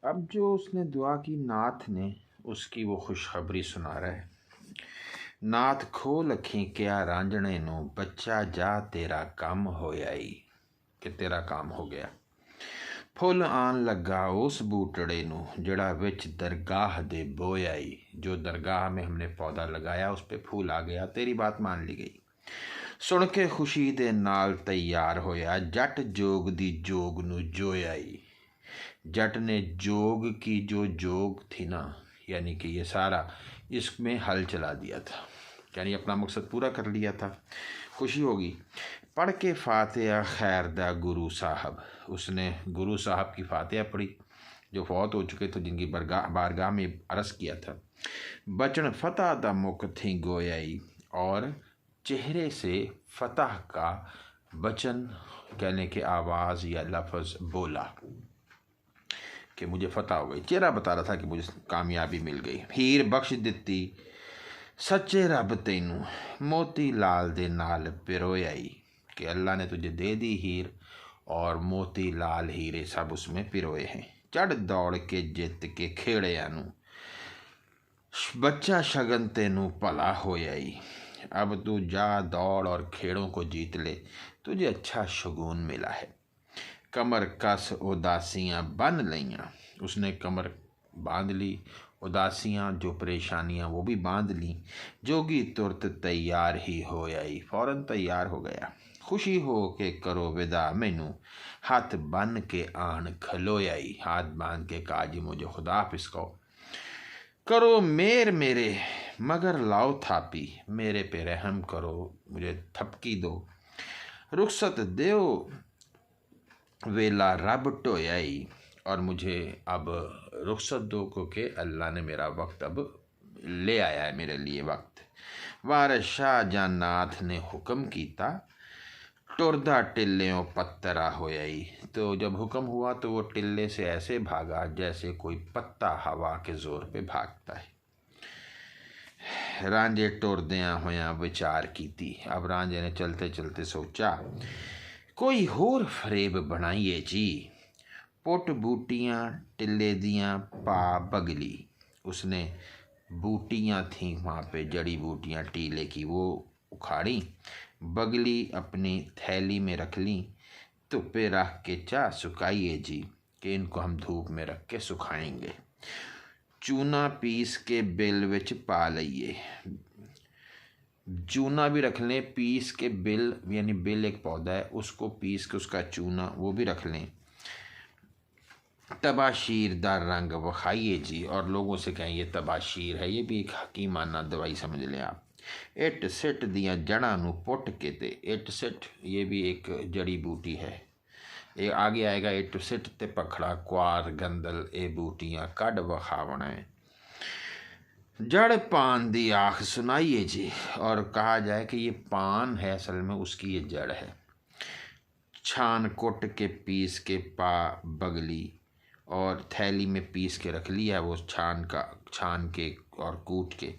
अब जो उसने दुआ की, नाथ ने उसकी वो खुशखबरी सुना रहा है। नाथ खोल अखी क्या रांझणे नू, बच्चा जा तेरा काम होया ही, कि तेरा काम हो गया। फुल आन लगा उस बूटड़े नू, जड़ा विच दरगाह दे बोया ही, जो दरगाह में हमने पौधा लगाया उस पर फूल आ गया, तेरी बात मान ली गई। सुन के खुशी दे नाल तैयार होया, जट जोग दी जोग नू जोया ही। जट ने जोग की जो जोग थी ना, यानी कि ये सारा इसमें हल चला दिया था, यानी अपना मकसद पूरा कर लिया था, खुशी होगी। पढ़ के फातिहा खैर दा गुरु साहब, उसने गुरु साहब की फातिहा पढ़ी जो फौत हो चुके थे, जिनकी बारगाह में अरस किया था। बचन फतह दा मुख थी गोयाई, और चेहरे से फतह का बचन कहने के आवाज़ या लफ्ज़ बोला कि मुझे फतह हो गई। चेहरा बता रहा था कि मुझे कामयाबी मिल गई। हीर बख्श दिती सच्चे रब तैनू, मोती लाल दे नाल पिरोया ही, कि अल्लाह ने तुझे दे दी हीर और मोती लाल हीरे सब उसमें पिरोए हैं। चढ़ दौड़ के जित के खेड़िया नू, बच्चा शगन तेनू भला होया ही। अब तू जा दौड़ और खेड़ों को जीत ले, तुझे अच्छा शगुन मिला है। कमर कस उदासियाँ बन लियाँ, उसने कमर बांध ली, उदासियाँ जो परेशानियाँ वो भी बांध ली। जोगी तुरत तैयार ही हो आई, फ़ौरन तैयार हो गया। खुशी हो के करो विदा मैनू, हाथ बन के आन खलोयाई, हाथ बांध के काजी मुझे खुदा हाफिज़ कहो। करो मेर मेरे मगर लाओ थापी, मेरे पे रहम करो मुझे थपकी दो। रुखसत देओ वेला रब टोयाई, और मुझे अब रुखसत दो क्योंकि अल्लाह ने मेरा वक्त अब ले आया है मेरे लिए वक्त। वार शाह जानाथ ने हुक्म कीता, टुरदा टिल्लियों पत्तरा होयाई, तो जब हुक्म हुआ तो वो टिल्ले से ऐसे भागा जैसे कोई पत्ता हवा के जोर पे भागता है। रांझे टुरदियां होया विचार कीती, अब रांझे ने चलते चलते सोचा कोई होर फरेब बनाइए जी। पुट बूटियां टिल्ले दियां पा बगली, उसने बूटियां थी वहाँ पे, जड़ी बूटियां टीले की, वो उखाड़ी, बगली अपनी थैली में रख ली। धुप्पे रख के चा सुखाइए जी, कि इनको हम धूप में रख के सुखाएंगे। चूना पीस के बिल विच पा लइए, चूना भी रख लें, पीस के बिल, यानी बिल एक पौधा है उसको पीस के उसका चूना वो भी रख लें। तबाशीर दा रंग वखाइए जी, और लोगों से कहें ये तबाशीर है, ये भी एक हकीमाना दवाई समझ लें आप। इट सिट दियाँ जड़ा नू पुट के ते, इट सिट ये भी एक जड़ी बूटी है, ये आगे आएगा। इट सिट ते पखड़ा क्वार गंदल ए बूटियाँ कड वखावना है। जड़ पान दी आख सुनाइए जी, और कहा जाए कि ये पान है असल में उसकी ये जड़ है। छान कुट के पीस के पा बगली, और थैली में पीस के रख लिया वो छान के और कूट के।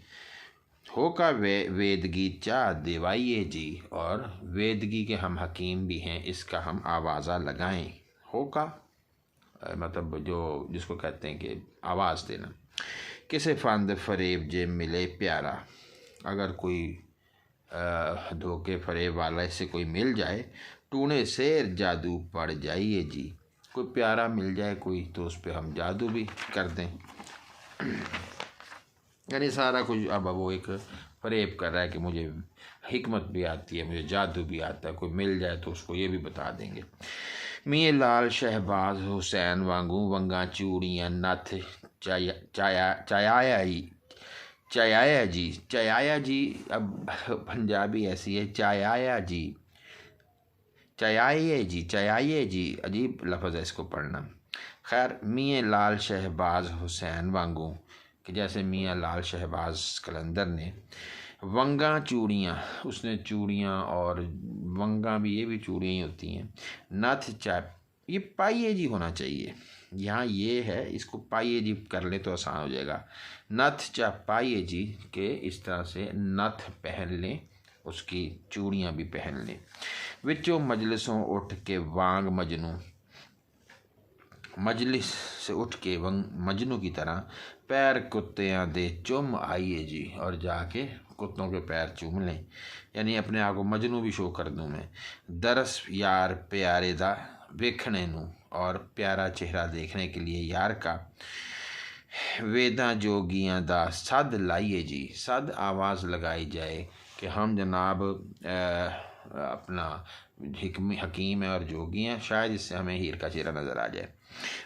होका वेदगी चा दिवाइए जी, और वेदगी के हम हकीम भी हैं, इसका हम आवाज़ा लगाएं। होका मतलब जो जिसको कहते हैं कि आवाज़ देना। किसे फंद फरेब जे मिले प्यारा, अगर कोई धोखे फरेब वाला से कोई मिल जाए, टूने शेर जादू पड़ जाइए जी, कोई प्यारा मिल जाए कोई तो उस पर हम जादू भी कर दें। यानी सारा कुछ अब वो एक फरेब कर रहा है कि मुझे हिकमत भी आती है, मुझे जादू भी आता है, कोई मिल जाए तो उसको ये भी बता देंगे। मियाँ लाल शहबाज हुसैन वांगू वंगा चूड़ियाँ नथ चयाया जी। अब पंजाबी ऐसी है, चयाये जी अजीब लफ्ज़ है इसको पढ़ना। खैर, मियाँ लाल शहबाज हुसैन वांगू, कि जैसे मियाँ लाल शहबाज कलंदर ने वंगा चूड़ियाँ, उसने चूड़ियाँ, और वंगा भी ये भी चूड़ियाँ ही होती हैं। नथ चाप, ये पाइए जी होना चाहिए, यहाँ ये है, इसको पाइए जी कर ले तो आसान हो जाएगा। नथ चा पाइए जी के इस तरह से नथ पहन लें, उसकी चूड़ियाँ भी पहन लें। विचों मजलिसों उठ के वांग मजनू, मजलिस से उठ के मजनू की तरह पैर कुत्तियाँ दे चुम आइए जी, और जाके कुत्तों के पैर चूम लें, यानी अपने आप को मजनू भी शो कर दूँ मैं। दरस यार प्यारे दा वेखने नू, और प्यारा चेहरा देखने के लिए यार का। वेदा जोगियाँ दा सद लाइए जी, सद आवाज़ लगाई जाए कि हम जनाब अपना हकीम है और जोगी हैं, शायद इससे हमें हीर का चेहरा नज़र आ जाए।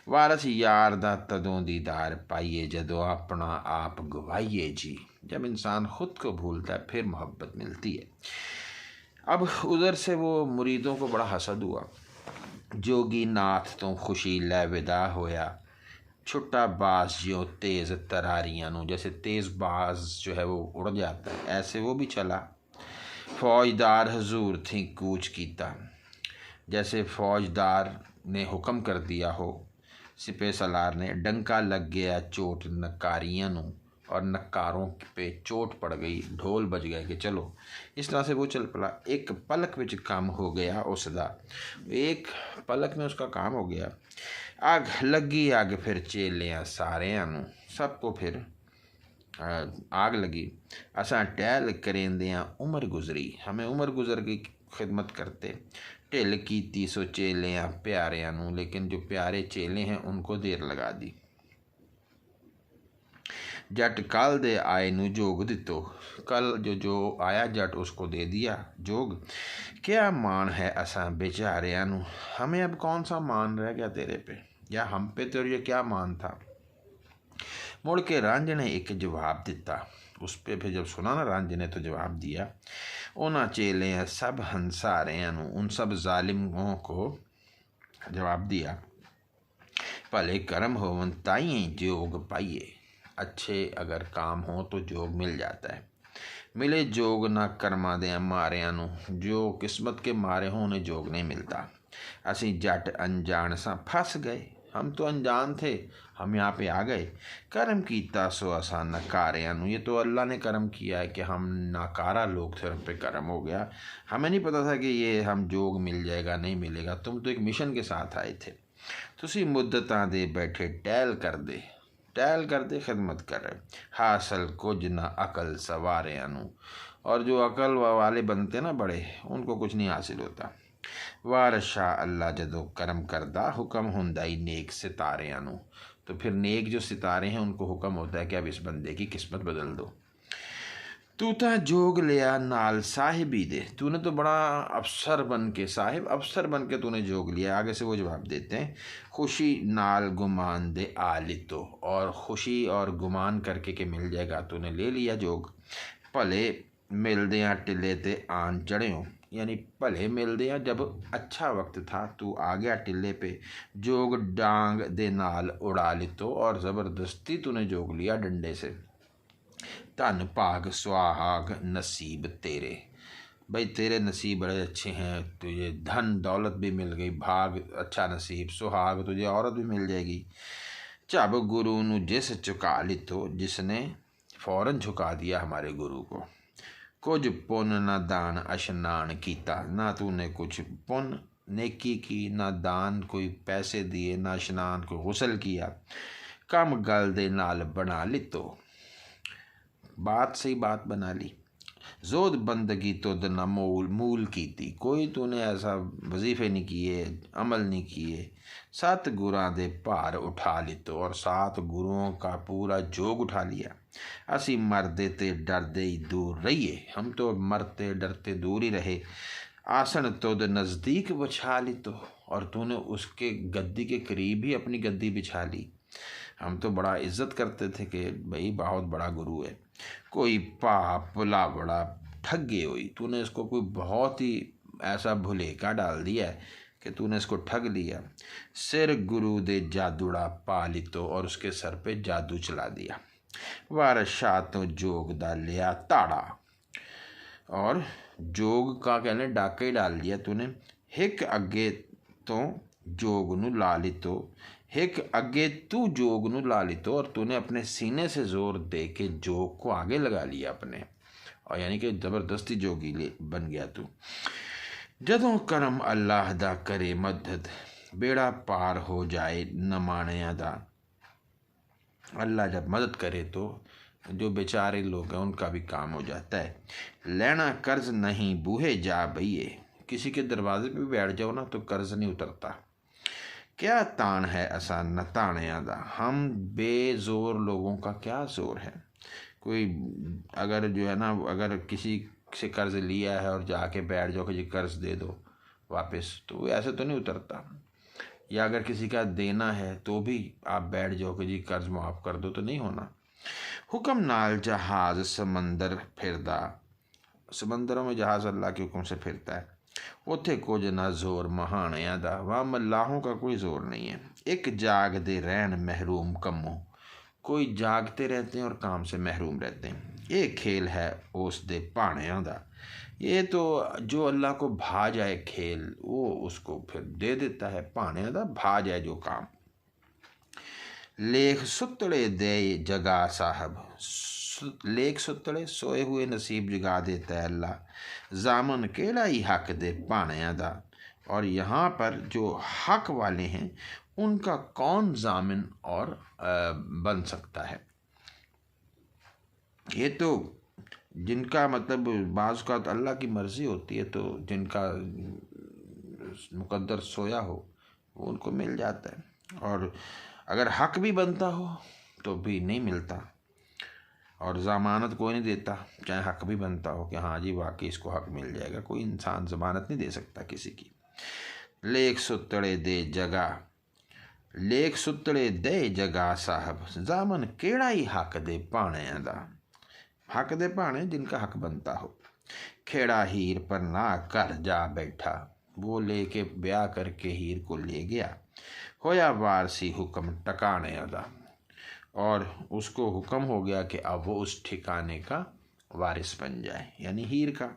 वारस यार दा तदों दीदार पाइए जदों अपना आप गवाइए जी, जब इंसान खुद को भूलता है फिर मोहब्बत मिलती है। अब उधर से वो मुरीदों को बड़ा हसद हुआ। जोगी नाथ तो खुशी लै विदा होया, छुट्टा बाज जो तेज़ तरारियां नू, जैसे तेज़ बाज जो है वो उड़ जाता है, ऐसे वो भी चला। फौजदार हजूर थी कूच कीता, जैसे फौजदार ने हुक्म कर दिया हो, सिपह सलार ने। डंका लग गया चोट नकारियां नू, और नकारों पे चोट पड़ गई, ढोल बज गए कि चलो। इस तरह से वो चल पड़ा। एक पलक विच काम हो गया उसदा, एक पलक में उसका काम हो गया। आग लगी आग फिर चेलियां सारियां नू, सबको फिर आग लगी। असां टहल करेंदियां उम्र गुजरी, हमें उम्र गुजर गई खिदमत करते। ढिल कीती सो चेलियां प्यारियां नू, लेकिन जो प्यारे चेले हैं उनको देर लगा दी। जट कल दे आए नू जोग दितो, कल जो आया जट उसको दे दिया जोग। क्या मान है असां बेचारियां नू, हमें अब कौन सा मान रह गया तेरे पे, या हम पे तेरे क्या मान था। मुड़ के रांझ ने एक जवाब दिता, उस पर फिर जब सुना ना रांझ ने तो जवाब दिया। उन्हें चेले सब हंसारियां नू, उन सब जालिमों को जवाब दिया। भले कर्म होवन ताई जोग पाइए, अच्छे अगर काम हो तो जोग मिल जाता है। मिले जोग ना कर्मा दे मारियां नू, जो किस्मत के मारे हों उन्हें जोग नहीं मिलता। असी जट अनजान सा फंस गए, हम तो अनजान थे, हम यहाँ पे आ गए। कर्म कीता सो असा नकारियां नू, ये तो अल्लाह ने कर्म किया है कि हम नाकारा लोग थे, हम पे कर्म हो गया। हमें नहीं पता था कि ये हम जोग मिल जाएगा नहीं मिलेगा, तुम तो एक मिशन के साथ आए थे। तुसी मुद्दतां दे बैठे टहल कर दे खिदमत कर रहे। हासिल कुछ ना अकल सवारियां नू, और जो अकल वाले बनते ना बड़े, उनको कुछ नहीं हासिल होता। वारशाह अल्लाह जदों करम करदा, हुक्म हुंदा ही नेक सितारियां नू, तो फिर नेक जो सितारे हैं उनको हुक्म होता है कि अब इस बंदे की किस्मत बदल दो। तू तो जोग लिया नाल साहिबी दे, तूने तो बड़ा अफसर बन के, साहिब अफसर बन के तूने जोग लिया। आगे से वो जवाब देते हैं, खुशी नाल गुमान दे आलितो, और खुशी और गुमान करके कि मिल जाएगा तूने ले लिया जोग। भले मिलदियाँ टिले ते आन चढ़ियों, यानी भले मिलदियाँ जब अच्छा वक्त था तू आ गया टिले पे। जोग डांग दे नाल उड़ा लितो, और ज़बरदस्ती तूने जोग लिया डंडे से। धन भाग सुहाग नसीब तेरे, भाई तेरे नसीब बड़े अच्छे हैं, तुझे धन दौलत भी मिल गई, भाग अच्छा नसीब, सुहाग तुझे औरत भी मिल जाएगी। झब गुरु नू जिस झुका लितो, जिसने फौरन झुका दिया हमारे गुरु को। कुछ पुन न दान अशनान कीता, ना तूने कुछ पुन नेकी की, ना दान कोई पैसे दिए, ना स्नान को गुसल किया। कम गल दे नाल बना लितो, बात सही बात बना ली। जोद बंदगी तो न मूल की थी, कोई तूने ऐसा वजीफे नहीं किए, अमल नहीं किए। 7 गुरां दे भार उठा लितो, और 7 गुरुओं का पूरा जोग उठा लिया। असी मरदे ते डरदे ही दूर रहिए, हम तो मरते डरते दूर ही रहे। आसन तुद नज़दीक बिछा लितो, और तूने उसके गद्दी के करीब ही अपनी गद्दी बिछा ली। हम तो बड़ा इज्जत करते थे कि भाई बहुत बड़ा गुरु है। कोई पाप भुला बड़ा ठगे हुई, तूने इसको कोई बहुत ही ऐसा भुलेखा डाल दिया है कि तूने इसको ठग लिया। सिर गुरु दे जादूड़ा पा लितो, और उसके सर पे जादू चला दिया। वारशाह तो जोग दा लिया ताड़ा, और जोग का कहने डाका ही डाल दिया तूने। हिक अगे तो जोग नू ला लितो, हिक अगे तू जोग नू ला लितो, और तूने अपने सीने से जोर दे के जोग को आगे लगा लिया अपने, और यानी कि ज़बरदस्ती जोगी बन गया तू। जदों करम अल्लाह दा करे मदद, बेड़ा पार हो जाए न माणिया दा। अल्लाह जब मदद करे तो जो बेचारे लोग हैं उनका भी काम हो जाता है। लेना कर्ज नहीं बूहे जा बइये, किसी के दरवाजे पे भी बैठ जाओ ना तो कर्ज नहीं उतरता। क्या तान है असा न ताणिया दा, हम बेजोर लोगों का क्या जोर है। कोई अगर जो है ना, अगर किसी से कर्ज लिया है और जाके बैठ जाओ कि जी कर्ज दे दो वापस, तो ऐसे तो नहीं उतरता। या अगर किसी का देना है तो भी आप बैठ जाओ कि जी कर्ज माफ़ कर दो, तो नहीं होना। हुक्म नाल जहाज समंदर फिरदा, समंदरों में जहाज अल्लाह के हुक्म से फिरता है। उथे कुछ ना जोर महाणिया दा, वहाँ मल्लाहों का कोई जोर नहीं है। एक जागदे रहन महरूम कमों, कोई जागते रहते हैं और काम से महरूम रहते हैं। ये खेल है उस दे भाणिया दा, ये तो जो अल्लाह को भा जाए खेल वो उसको फिर दे देता है। भाणिया दा भा जाए जो काम। लेख सुतड़े दे जगा साहब, लेख सुतड़े सोए हुए नसीब जगा देता है अल्लाह। जामन केड़ा ही हक दे भाणिया दा, और यहाँ पर जो हक वाले हैं उनका कौन जामिन और बन सकता है। ये तो जिनका मतलब बाज़ का अल्लाह की मर्ज़ी होती है, तो जिनका मुकद्दर सोया हो वो उनको मिल जाता है, और अगर हक भी बनता हो तो भी नहीं मिलता। और ज़मानत कोई नहीं देता, चाहे हक भी बनता हो कि हाँ जी वाकई इसको हक मिल जाएगा, कोई इंसान ज़मानत नहीं दे सकता किसी की। लेख सुतड़े दे जगा, लेख सुतड़े दे जगा साहब, जामन केड़ा ही हक दे भाणिया दा, हक दे भाणे जिनका हक बनता हो। खेड़ा हीर पर ना घर जा बैठा, वो लेके ब्याह करके हीर को ले गया। होया वारसी हुक्म टकाने दा, और उसको हुक्म हो गया कि अब वो उस ठिकाने का वारिस बन जाए, यानी हीर का।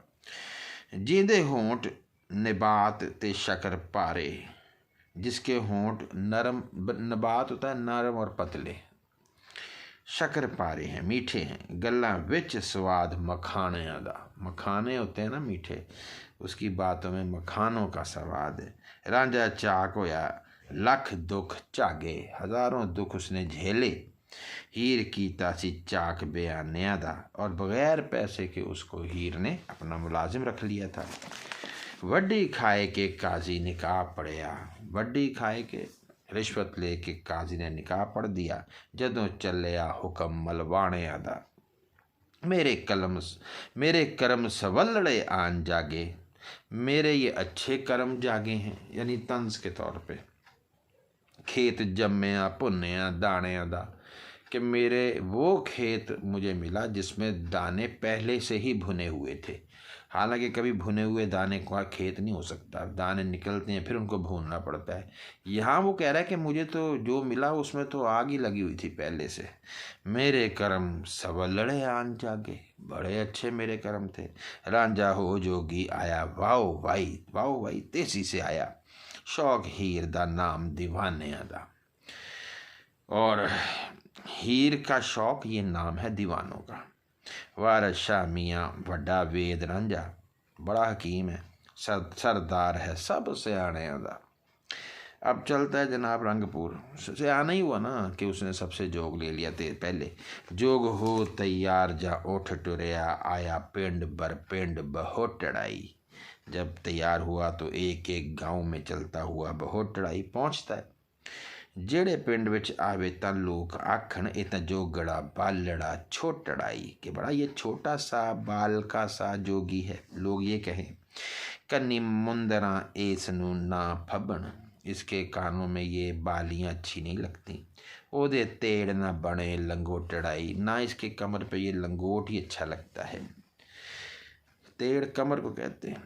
जिंदे होंठ नबात ते शकर पारे, जिसके होंठ नरम, नबात होता है नरम और पतले, शकर पारे हैं मीठे हैं। गल्ला विच स्वाद मखाने दा, मखाने होते हैं ना मीठे, उसकी बातों में मखानों का स्वाद है। रांझा चाक होया लख दुख झागे, हजारों दुख उसने झेले। हीर की तासी चाक बयानिया दा, और बगैर पैसे के उसको हीर ने अपना मुलाजिम रख लिया था। वड्डी खाए के काजी निकाह पढ़िया, वड्डी खाए के रिश्वत लेके काजी ने निकाह पढ़ दिया। जदों चलिया हुक्म मलवाने दा, मेरे कर्म सवलड़े आन जागे, मेरे ये अच्छे कर्म जागे हैं, यानी तंज के तौर पे। खेत जम्मिया भुन्निया दाने दा, कि मेरे वो खेत मुझे मिला जिसमें दाने पहले से ही भुने हुए थे। हालांकि कभी भुने हुए दाने का खेत नहीं हो सकता, दाने निकलते हैं फिर उनको भूनना पड़ता है। यहाँ वो कह रहा है कि मुझे तो जो मिला उसमें तो आग ही लगी हुई थी पहले से। मेरे कर्म सवलड़े आन जागे, बड़े अच्छे मेरे कर्म थे। रांझा हो जोगी आया वाओ वाई तेजी से आया। शौक हीर दा नाम दीवाने दा, और हीर का शौक ये नाम है दीवानों का। वारस शाह मियाँ वड्डा वेद रांझा, बड़ा हकीम है, सरदार है सब सियाने दा। अब चलता है जनाब रंगपुर से। आना ही हुआ ना कि उसने सबसे जोग ले लिया थे पहले। जोग हो तैयार जा उठ टुरया, आया पिंड बर पिंड बहुत टड़ाई। जब तैयार हुआ तो एक एक गांव में चलता हुआ बहुत टड़ाई पहुंचता है। जेड़े पिंड विच आवे तां लोग आखन ये तां जोगड़ा बालड़ा छोटड़ाई, कि बड़ा ये छोटा सा बाल का सा जोगी है, लोग ये कहें। कन्नी मुंदरा इस नू ना फबन, इसके कानों में ये बालियां अच्छी नहीं लगती। ओदे तेड़ ना बने लंगोटड़ाई, ना इसके कमर पे ये लंगोट ही अच्छा लगता है। तेड़ कमर को कहते हैं।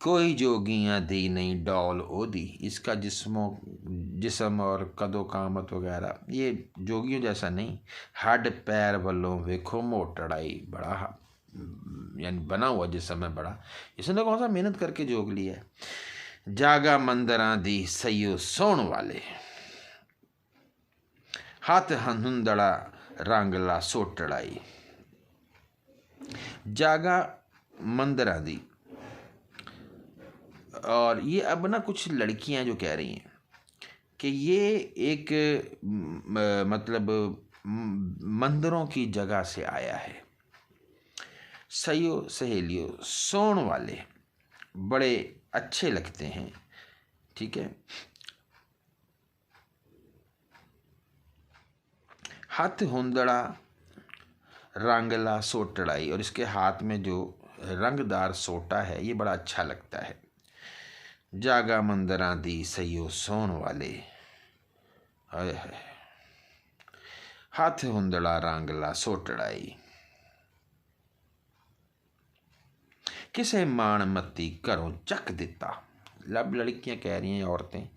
कोई जोगियाँ दी नहीं डौल ओदी, इसका जिस्म और कदो कामत वगैरह ये जोगियों जैसा नहीं। हड पैर वालों वेखो मोटड़ाई, बड़ा यानी बना हुआ जिस्म है बड़ा। इसने कौन सा मेहनत करके जोग लिया है। जागा मंदरा दी सईयो सोण वाले, हाथ हनुंदड़ा रंगला सोटड़ाई। जागा मंदरा दी, और ये अब ना कुछ लड़कियां जो कह रही हैं कि ये एक मतलब मंदिरों की जगह से आया है। सयो सहेलियों सोण वाले बड़े अच्छे लगते हैं, ठीक है। हाथ हुंदड़ा रंगला सोटड़ाई, और इसके हाथ में जो रंगदार सोटा है ये बड़ा अच्छा लगता है। जागा मंदरा दी सयो सोण वाले, हाय हाय। हाथ हुंदड़ा रंगला सोटड़ाई, किसे मान मत्ती घरों चक दिता। लब लड़कियां कह रही हैं, औरतें,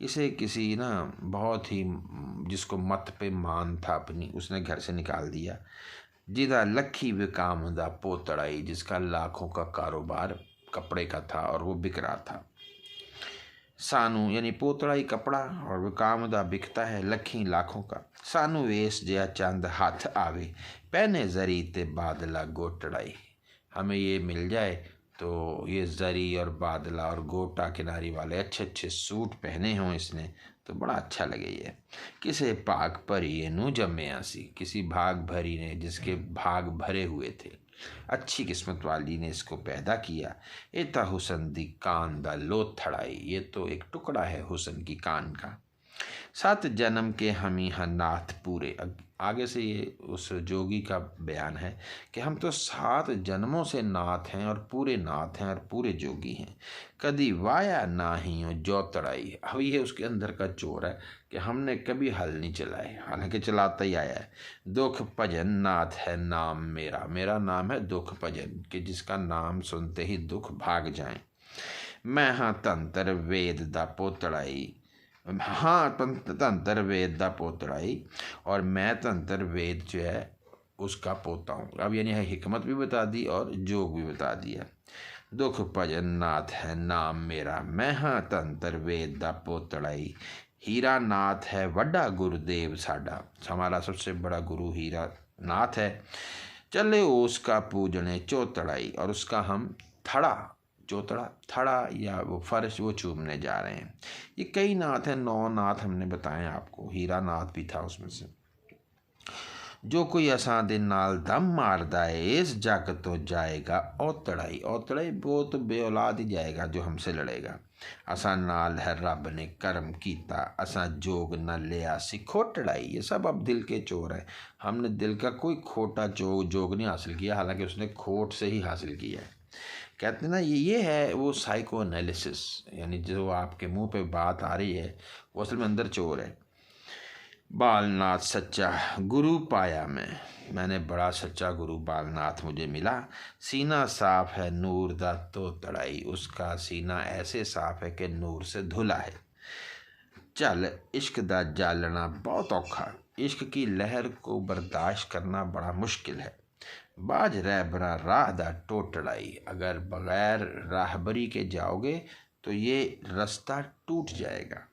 इसे किसी ना बहुत ही जिसको मत पे मान था अपनी, उसने घर से निकाल दिया। जिदा लखी विकाम दा पोतड़ाई, जिसका लाखों का कारोबार कपड़े का था और वो बिक रहा था। सानू यानी पोतड़ाई कपड़ा और विकाम दा बिकता है, लखी लाखों का। सानू वेश जया चंद हाथ आवे, पहने जरी ते बादला गोटड़ाई। हमें ये मिल जाए तो ये जरी और बादला और गोटा किनारी वाले अच्छे अच्छे सूट पहने हों इसने तो बड़ा अच्छा लगे। ये किसे भाग भरी नू जम्मे सी, किसी भाग भरी ने जिसके भाग भरे हुए थे, अच्छी किस्मत वाली ने इसको पैदा किया। एता हुसन दी कान दा लोथड़ाई, ये तो एक टुकड़ा है हुसन की कान का। 7 जन्म के हमी नाथ पूरे, आगे से ये उस जोगी का बयान है कि हम तो 7 जन्मों से नाथ हैं और पूरे नाथ हैं और पूरे जोगी हैं। कदी वाया ना ही हो जो तड़ाई, अब ये उसके अंदर का चोर है कि हमने कभी हल नहीं चलाए, हालांकि चलाता ही आया है। दुख भजन नाथ है नाम मेरा, मेरा नाम है दुख भजन, कि जिसका नाम सुनते ही दुख भाग जाएं। मैं हाँ तंत्र वेद दा पोतड़ाई, हाँ तंत्र वेद दा पोतड़ाई, और मैं तंत्र वेद जो है उसका पोता हूँ। अब यानी है हिकमत भी बता दी और जोग भी बता दिया। दुख भजन नाथ है नाम मेरा, मैं हाँ तंत्र वेद दा पोतड़ाई। हीरा नाथ है वड्डा गुरुदेव साडा, हमारा सबसे बड़ा गुरु हीरा नाथ है। चले उसका पूजने चौतड़ाई, और उसका हम थड़ा, चौतड़ा थड़ा या वो फर्श वो चूमने जा रहे हैं। ये कई नाथ हैं, 9 नाथ हमने बताए आपको, हीरा नाथ भी था उसमें से। जो कोई असा दे नाल दम मारदा है इस जग तो जाएगा औतड़ाई, औतड़ाई वो तो बेऔलाद ही जाएगा जो हमसे लड़ेगा। असा नाल है रब ने कर्म कीता, असा जोग न लिया सी खोटड़ाई। ये सब अब दिल के चोर है, हमने दिल का कोई खोटा जोग नहीं हासिल किया, हालांकि उसने खोट से ही हासिल किया है। कहते हैं ना ये है वो साइको एनालिसिस, यानी जो आपके मुंह पे बात आ रही है वो असल में अंदर चोर है। बालनाथ सच्चा गुरु पाया मैंने बड़ा सच्चा गुरु बालनाथ मुझे मिला। सीना साफ है नूर दा तो तड़ाई, उसका सीना ऐसे साफ है कि नूर से धुला है। चल इश्क दा जालना बहुत औखा, इश्क की लहर को बर्दाश्त करना बड़ा मुश्किल है। बाज रहबरा राह दा टोटड़ाई, अगर बगैर राहबरी के जाओगे तो ये रास्ता टूट जाएगा,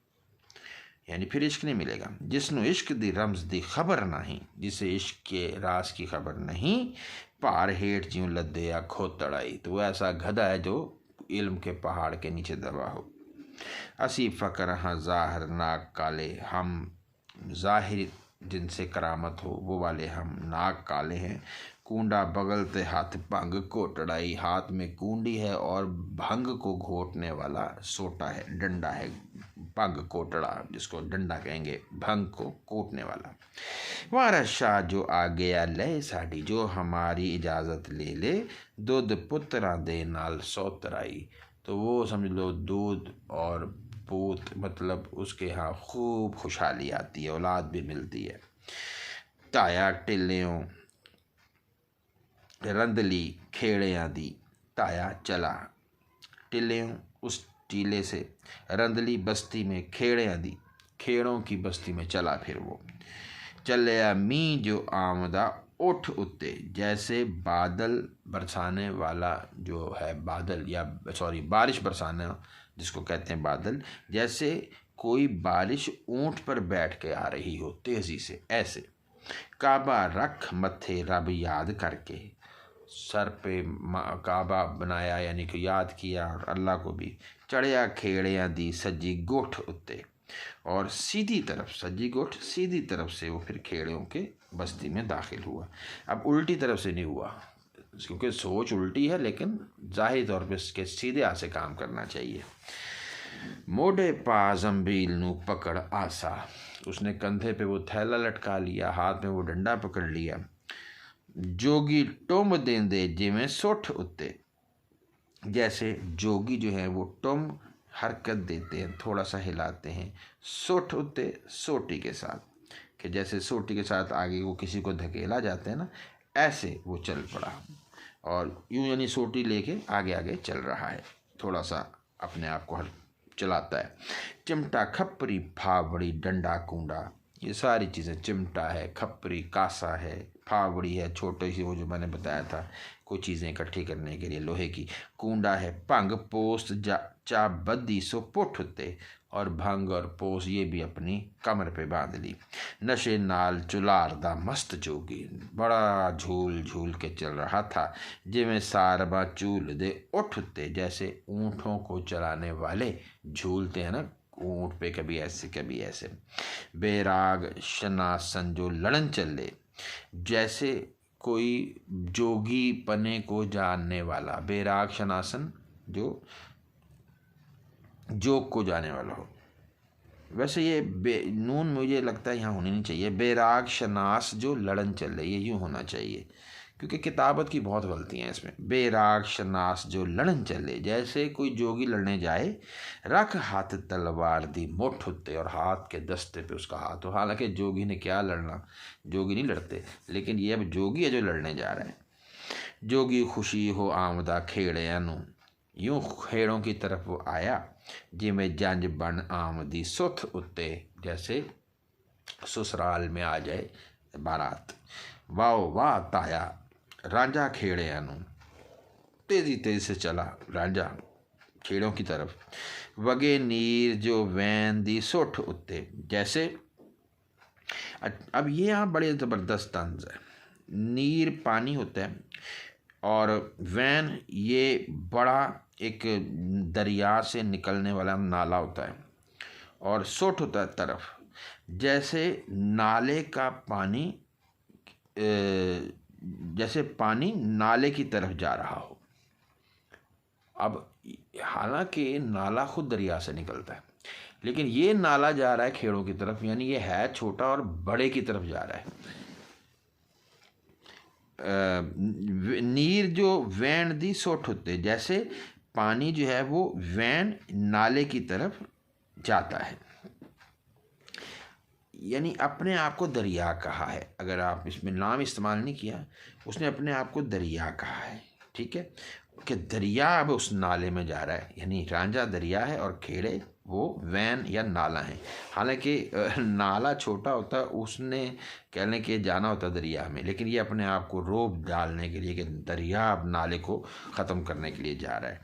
यानी फिर इश्क नहीं मिलेगा। जिसनु इश्क दी रमज दी खबर नहीं, जिसे इश्क के राज की खबर नहीं, पहाड़ हेठ ज्यों लद्दे या खोतड़ाई, तो वो ऐसा गधा है जो इल्म के पहाड़ के नीचे दबा हो। असी फ़कर हाँ ज़ाहिर नाक काले, हम ज़ाहिर जिनसे करामत हो वो वाले हम नाक काले हैं। कूंडा बगल ते हाथ भंग कोटड़ाई, हाथ में कुंडी है और भंग को घोटने वाला सोटा है, डंडा है। भंग कोटड़ा जिसको डंडा कहेंगे, भंग को कोटने वाला। वारा शाह जो आ गया ले साड़ी, जो हमारी इजाज़त ले ले, दूध पुत्रा दे नाल सोतराई, तो वो समझ लो दूध और पूत मतलब उसके यहाँ खूब खुशहाली आती है, औलाद भी मिलती है। ताया टिल्लियों रंदली खेड़ियाँ दी, ताया चला टिल्लियों उस टीले से, रंदली बस्ती में खेड़ियाँ दी, खेड़ों की बस्ती में चला। फिर वो चलिया मी जो आमदा उठ उत्ते, जैसे बादल बरसाने वाला जो है बादल या सॉरी बारिश बरसाना जिसको कहते हैं बादल, जैसे कोई बारिश ऊंट पर बैठ के आ रही हो तेज़ी से, ऐसे। काबा रख मत्थे रब याद करके, सर पे काबा बनाया यानी कि याद किया और अल्लाह को भी। चढ़िया खेड़िया दी सज्जी गोठ उत्ते, और सीधी तरफ सज्जी गोठ सीधी तरफ से वो फिर खेड़ों के बस्ती में दाखिल हुआ। अब उल्टी तरफ से नहीं हुआ, क्योंकि सोच उल्टी है, लेकिन जाहिर तौर पे इसके सीधे हाथ से काम करना चाहिए। मोढ़े पा जंबील नू पकड़ आसा, उसने कंधे पे वो थैला लटका लिया, हाथ में वो डंडा पकड़ लिया। जोगी टुम देंदे जिवें सुठ उत्ते, जैसे जोगी जो है वो टुम हरकत देते हैं, थोड़ा सा हिलाते हैं, सुठ उत्ते सोटी के साथ, कि जैसे सोटी के साथ आगे वो किसी को धकेला जाते हैं ना, ऐसे वो चल पड़ा और यूं यानी सोटी लेके आगे आगे चल रहा है, थोड़ा सा अपने आप को चलाता है। चिमटा खप्परी फावड़ी डंडा कूंडा, ये सारी चीज़ें, चिमटा है, खप्परी कासा है, फावड़ी है छोटी सी वो जो मैंने बताया था कुछ चीज़ें इकट्ठी करने के लिए लोहे की, कूंडा है, भंग पोस्त चा बद्दी सो पुठ उत्ते, और भंग और पोस ये भी अपनी कमर पे बांध ली। नशे नाल चुलार दा मस्त जोगी, बड़ा झूल झूल के चल रहा था, जिमें सारबा चूल दे उठ उत्ते, जैसे ऊँटों को चलाने वाले झूलते हैं ना ऊँट पे, कभी ऐसे कभी ऐसे। बेराग शनासन जो लड़न चले, जैसे कोई जोगी पने को जानने वाला, बेराग शनासन जो जोग को जाने वाला हो। वैसे ये नून मुझे लगता है यहाँ होनी नहीं चाहिए, बेराग शनास जो लड़न चले, ये यूँ होना चाहिए, क्योंकि किताबत की बहुत गलतियाँ हैं इसमें। बेराग शनास जो लड़न चले, जैसे कोई जोगी लड़ने जाए, रख हाथ तलवार दी मुठ उत्ते, और हाथ के दस्ते पे उसका हाथ हो। हालांकि जोगी ने क्या लड़ना, जोगी नहीं लड़ते, लेकिन ये अब जोगी है जो लड़ने जा रहे हैं। जोगी खुशी हो आमदा खेड़े नू, यूं खेड़ों की तरफ वो आया, जिमें जंज बन आमदी सुथ उत्ते, जैसे ससुराल में आ जाए बारात। वाह वाह ताया रांझा खेड़े नू, तेजी तेजी से चला रांझा खेड़ों की तरफ। वगे नीर जो वैन दी सुठ उत्ते, जैसे अब ये यहाँ बड़े ज़बरदस्त तंज है। नीर पानी होता है और वैन ये बड़ा एक दरिया से निकलने वाला नाला होता है, और सोट होता है तरफ, जैसे नाले का पानी, जैसे पानी नाले की तरफ जा रहा हो। अब हालांकि नाला खुद दरिया से निकलता है, लेकिन ये नाला जा रहा है खेड़ों की तरफ, यानी ये है छोटा और बड़े की तरफ जा रहा है। नीर जो वैन दी सोठ होते, जैसे पानी जो है वो वैन नाले की तरफ जाता है, यानी अपने आप को दरिया कहा है। अगर आप इसमें नाम इस्तेमाल नहीं किया, उसने अपने आप को दरिया कहा है, ठीक है, कि दरिया अब उस नाले में जा रहा है, यानी रांझा दरिया है और खेड़े वो वैन या नाला है। हालांकि नाला छोटा होता है, उसने कहने के जाना होता दरिया में, लेकिन ये अपने आप को रोब डालने के लिए कि दरिया अब नाले को ख़त्म करने के लिए जा रहा है।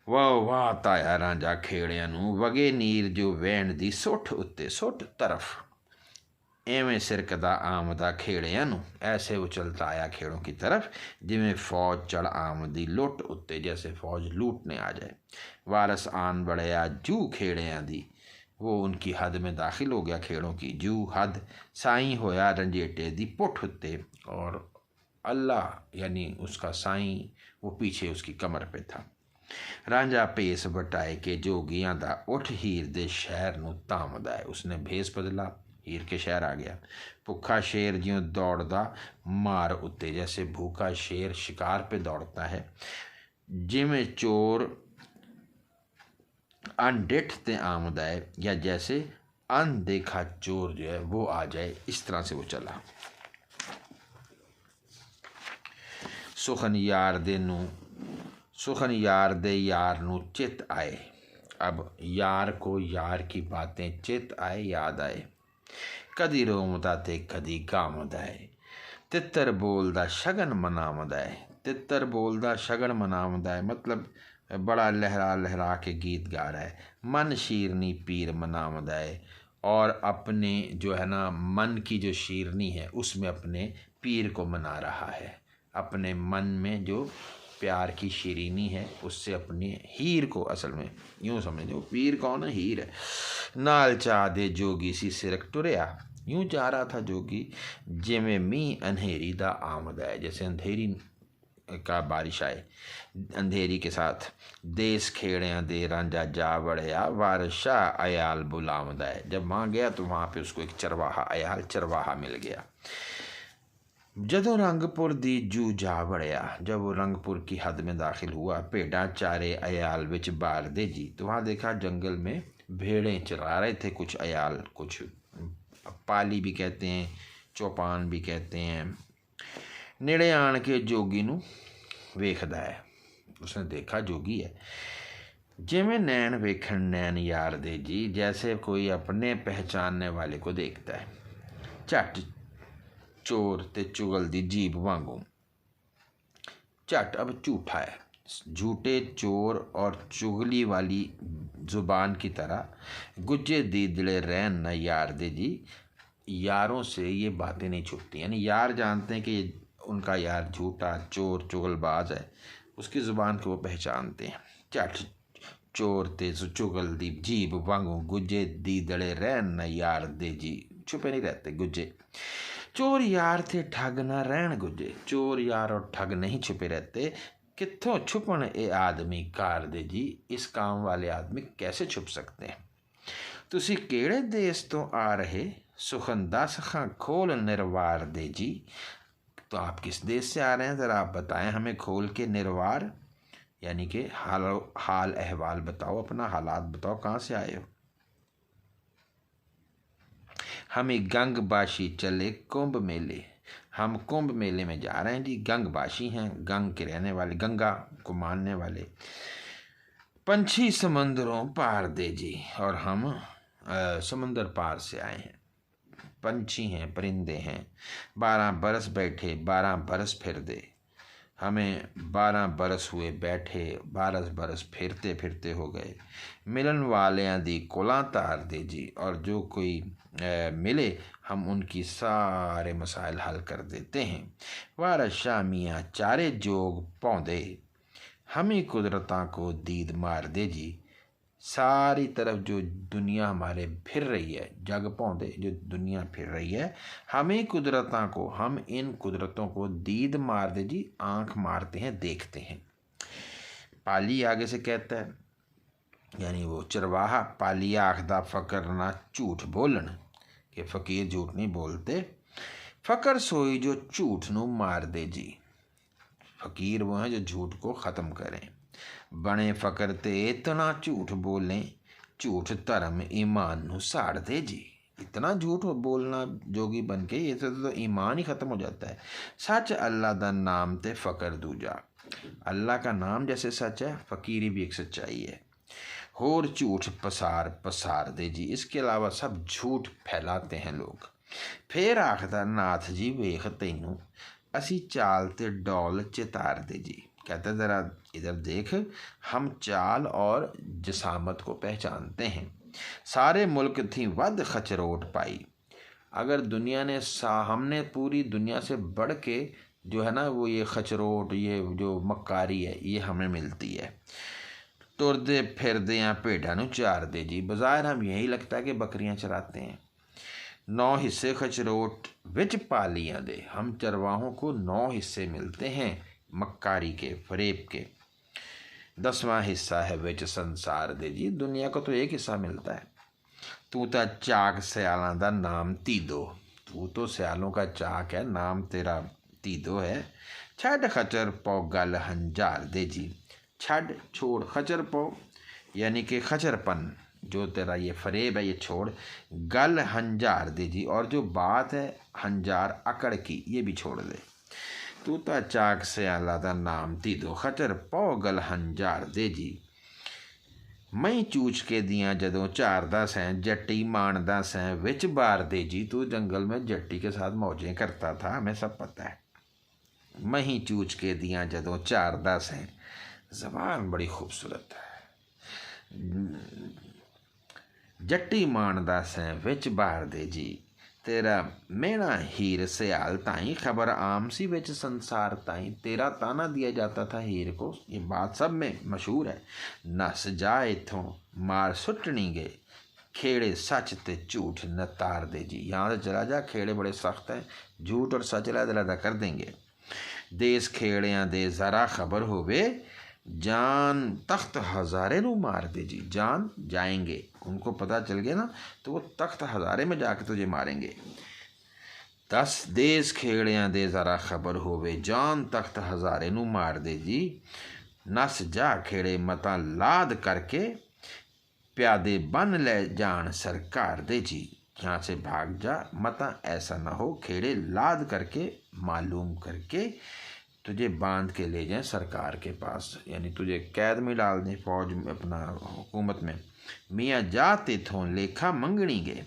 वाह वाह ताया रांझा खेड़िया नू, वगे नीर जो वैन दी सुठ उत्ते, सुठ तरफ, एवें सिरकदा आमदा खेड़िया नू, ऐसे वो चलता आया खेड़ों की तरफ, जिमें फौज चढ़ आमदी लुट उत्ते, जैसे फौज लूटने आ जाए। वारस आन बढ़िया जू खेड़िया दी, वो उनकी हद में दाखिल हो गया खेड़ों की, जू हद साईं होया रंजेटे दी पुठ उत्ते, और अल्लाह यानी उसका साईं वो पीछे उसकी कमर पे था। रांझा भेस बटाए के जोगियां दा उठ हीर दे शहर नू तामदा है, उसने भेस बदला, हीर के शहर आ गया। भूखा शेर ज्यों दौड़दा मार उत्ते, जैसे भूखा शेर शिकार पे दौड़ता है। जिमें चोर अनडिठ ते आमदा है, या जैसे अनदेखा चोर जो है वो आ जाए, इस तरह से वो चला। सुखन यार दे नू, सुखन यार दे यार नू चित आए, अब यार को यार की बातें चित आए, याद आए। कदी रोमदा ते कदी गामदा है, तितर बोलदा शगन मनामदा है। तितर बोलदा शगन मनामदा है मतलब बड़ा लहरा लहरा के गीत गा रहा है। मन शीरनी पीर मनामदा है, और अपने जो है ना मन की जो शीरनी है उसमें अपने पीर को मना रहा है। अपने मन में जो प्यार की शीरीनी है, उससे अपने हीर को, असल में यूँ समझो पीर कौन है, हीर है। नाल चा दे जोगी सी सिरक टुरया, यूँ जा रहा था जोगी जिमें मी अंधेरी दा आमद है, जैसे अंधेरी का बारिश आए, अंधेरी के साथ। देश खेड़िया दे रांझा जा वड़या, वारशा अयाल बुलामद है। जब वहाँ गया तो वहाँ पे उसको एक चरवाहा, अयाल चरवाहा मिल गया। जदों रंगपुर दी जू जा वड़या, जब वो रंगपुर की हद में दाखिल हुआ, भेड़ा चारे अयाल विच बार दे जी, तो वहाँ देखा जंगल में भेड़ें चरा रहे थे कुछ अयाल, कुछ पाली भी कहते हैं, चौपान भी कहते हैं। नेड़े आन के जोगी नू वेखदा है, उसने देखा जोगी है, जिमें नैन वेखन नैन यार दे जी, जैसे कोई अपने पहचानने वाले को देखता है। झट चोर ते चुगल दी जीभ वांगू, झट अब झूठा है, झूठे चोर और चुगली वाली जुबान की तरह, गुज्जे दीदड़े रहन न यार दे जी, यारों से ये बातें नहीं छुपती। यानी यार जानते हैं कि उनका यार झूठा चोर चुगलबाज है, उसकी ज़ुबान को वो पहचानते हैं। झट चोर ते चुगल दी जीभ वांगू, गुज्जे दीदड़े रहन न यार दे जी, छुपे नहीं रहते गुज्जे। चोर यार थे ठग न रहन गुज्जे, चोर यार और ठग नहीं छुपे रहते। कित्थों छुपन ए आदमी कार दे जी, इस काम वाले आदमी कैसे छुप सकते हैं। तुसी केड़े देश तो आ रहे, सुखंदा सखा खोल निर्वार दे जी, तो आप किस देश से आ रहे हैं, ज़रा आप बताएं हमें खोल के। निर्वार यानी कि हाल अहवाल बताओ, अपना हालात बताओ, कहाँ से आए हो। हमें गंगबाशी चले कुंभ मेले, हम कुंभ मेले में जा रहे हैं जी। गंगबाशी हैं, गंग के रहने वाले, गंगा को मानने वाले। पंछी समंदरों पार दे जी, और हम समंदर पार से आए हैं। पंछी हैं, परिंदे हैं। 12 बरस बैठे 12 बरस फिर दे, हमें 12 बरस हुए बैठे, 12 बरस फिरते फिरते हो गए। मिलन वालियां दी कोला तार दे जी, और जो कोई मिले हम उनकी सारे मसाइल हल कर देते हैं। वारस शामियाँ चारे जोग पौंदे, हमें कुदरतां को दीद मार दे जी, सारी तरफ जो दुनिया हमारे फिर रही है, जग पौंदे जो दुनिया फिर रही है, हमें कुदरतां को, हम इन कुदरतों को दीद मार दे जी, आंख मारते हैं, देखते हैं। पाली आगे से कहता है, यानी वो चरवाहा, पाली आखदा फ़कर ना झूठ बोलन, कि फ़कीर झूठ नहीं बोलते। फ़कर सोई जो झूठ नू मार दे जी, फ़कीर वो हैं जो झूठ को ख़त्म करें। बने फ़कर ते इतना झूठ बोलें, झूठ धर्म ईमान नू साड़ दे जी, इतना झूठ बोलना जोगी बन के, ये तो ईमान ही ख़त्म हो जाता है। सच अल्लाह दा नाम ते फ़कर दूजा, अल्लाह का नाम जैसे सच है, फ़कीरी भी एक सच्चाई है। होर झूठ पसार पसार दे जी, इसके अलावा सब झूठ फैलाते हैं लोग। फिर आखदा नाथ जी वेख तैनू, असी चाल ते डौल चितार दे जी, कहते ज़रा इधर देख, हम चाल और जसामत को पहचानते हैं। सारे मुल्क थी वध खचरोट पाई, अगर दुनिया ने हमने पूरी दुनिया से बढ़ के जो है ना, वो ये खचरोट, ये जो मक्कारी है, ये हमें मिलती है। तुरदे फिरदे या भेड़ा नू चार दे जी, बाज़ार हम यही लगता है कि बकरियां चराते हैं। 9 हिस्से खचरोट विच पालियां दे, हम चरवाहों को 9 हिस्से मिलते हैं मक्कारी के, फरेब के। 10वां हिस्सा है विच संसार दे जी, दुनिया को तो एक हिस्सा मिलता है। तू तो चाक सियालों का नाम तीदो, तू तो सियालों का चाक है, नाम तेरा तीदो है। छड़ खचर पौ गल हंजार दे जी, छड़ छोड़ खचर पौ यानी कि खचरपन, जो तेरा ये फरेब है ये छोड़। गल हंजार दे जी, और जो बात है हंजार अकड़ की, ये भी छोड़ दे। तू तो चाक सियाला दा नाम तीदो, खचर पौ गल हंजार दे जी। मैं चूच के दियाँ जदों चारदा सैं, जट्टी मानदा सैं विच बार दे जी, तू जंगल में जट्टी के साथ मौजें करता था, हमें सब पता है। मैं ही चूच के दियाँ जदों चारदा सैं, ज़बान बड़ी खूबसूरत है। जट्टी मानदा सैं विच बार दे जी, तेरा मेरा हीर सियाल ताई खबर आम सी विच संसार ताई। तेरा ताना दिया जाता था हीर को, ये बात सब में मशहूर है। नस जा इथों मार सुटनी गे, खेड़े सच ते झूठ न तार दे जी। यहाँ से चला जा, खेड़े बड़े सख्त हैं, झूठ और सच लदा कर देंगे। देश खेड़ियां दे जरा खबर होवे, जान तख्त हज़ारे नू मार दे जी। जान जाएंगे, उनको पता चल गया ना तो वो तख्त हज़ारे में जाके तुझे मारेंगे। 10 देश खेड़ियां दे जरा खबर होवे, जान तख्त हज़ारे नू मार दे जी। नस जा खेड़े मता लाद करके, प्यादे बन ले जान सरकार दे जी। यहाँ से भाग जा, मता ऐसा ना हो खेड़े लाद करके मालूम करके तुझे बांध के ले जाएं सरकार के पास, यानी तुझे कैद में डाल दें फौज में, अपना हुकूमत में। मियाँ जा तेथों लेखा मंगनी गे,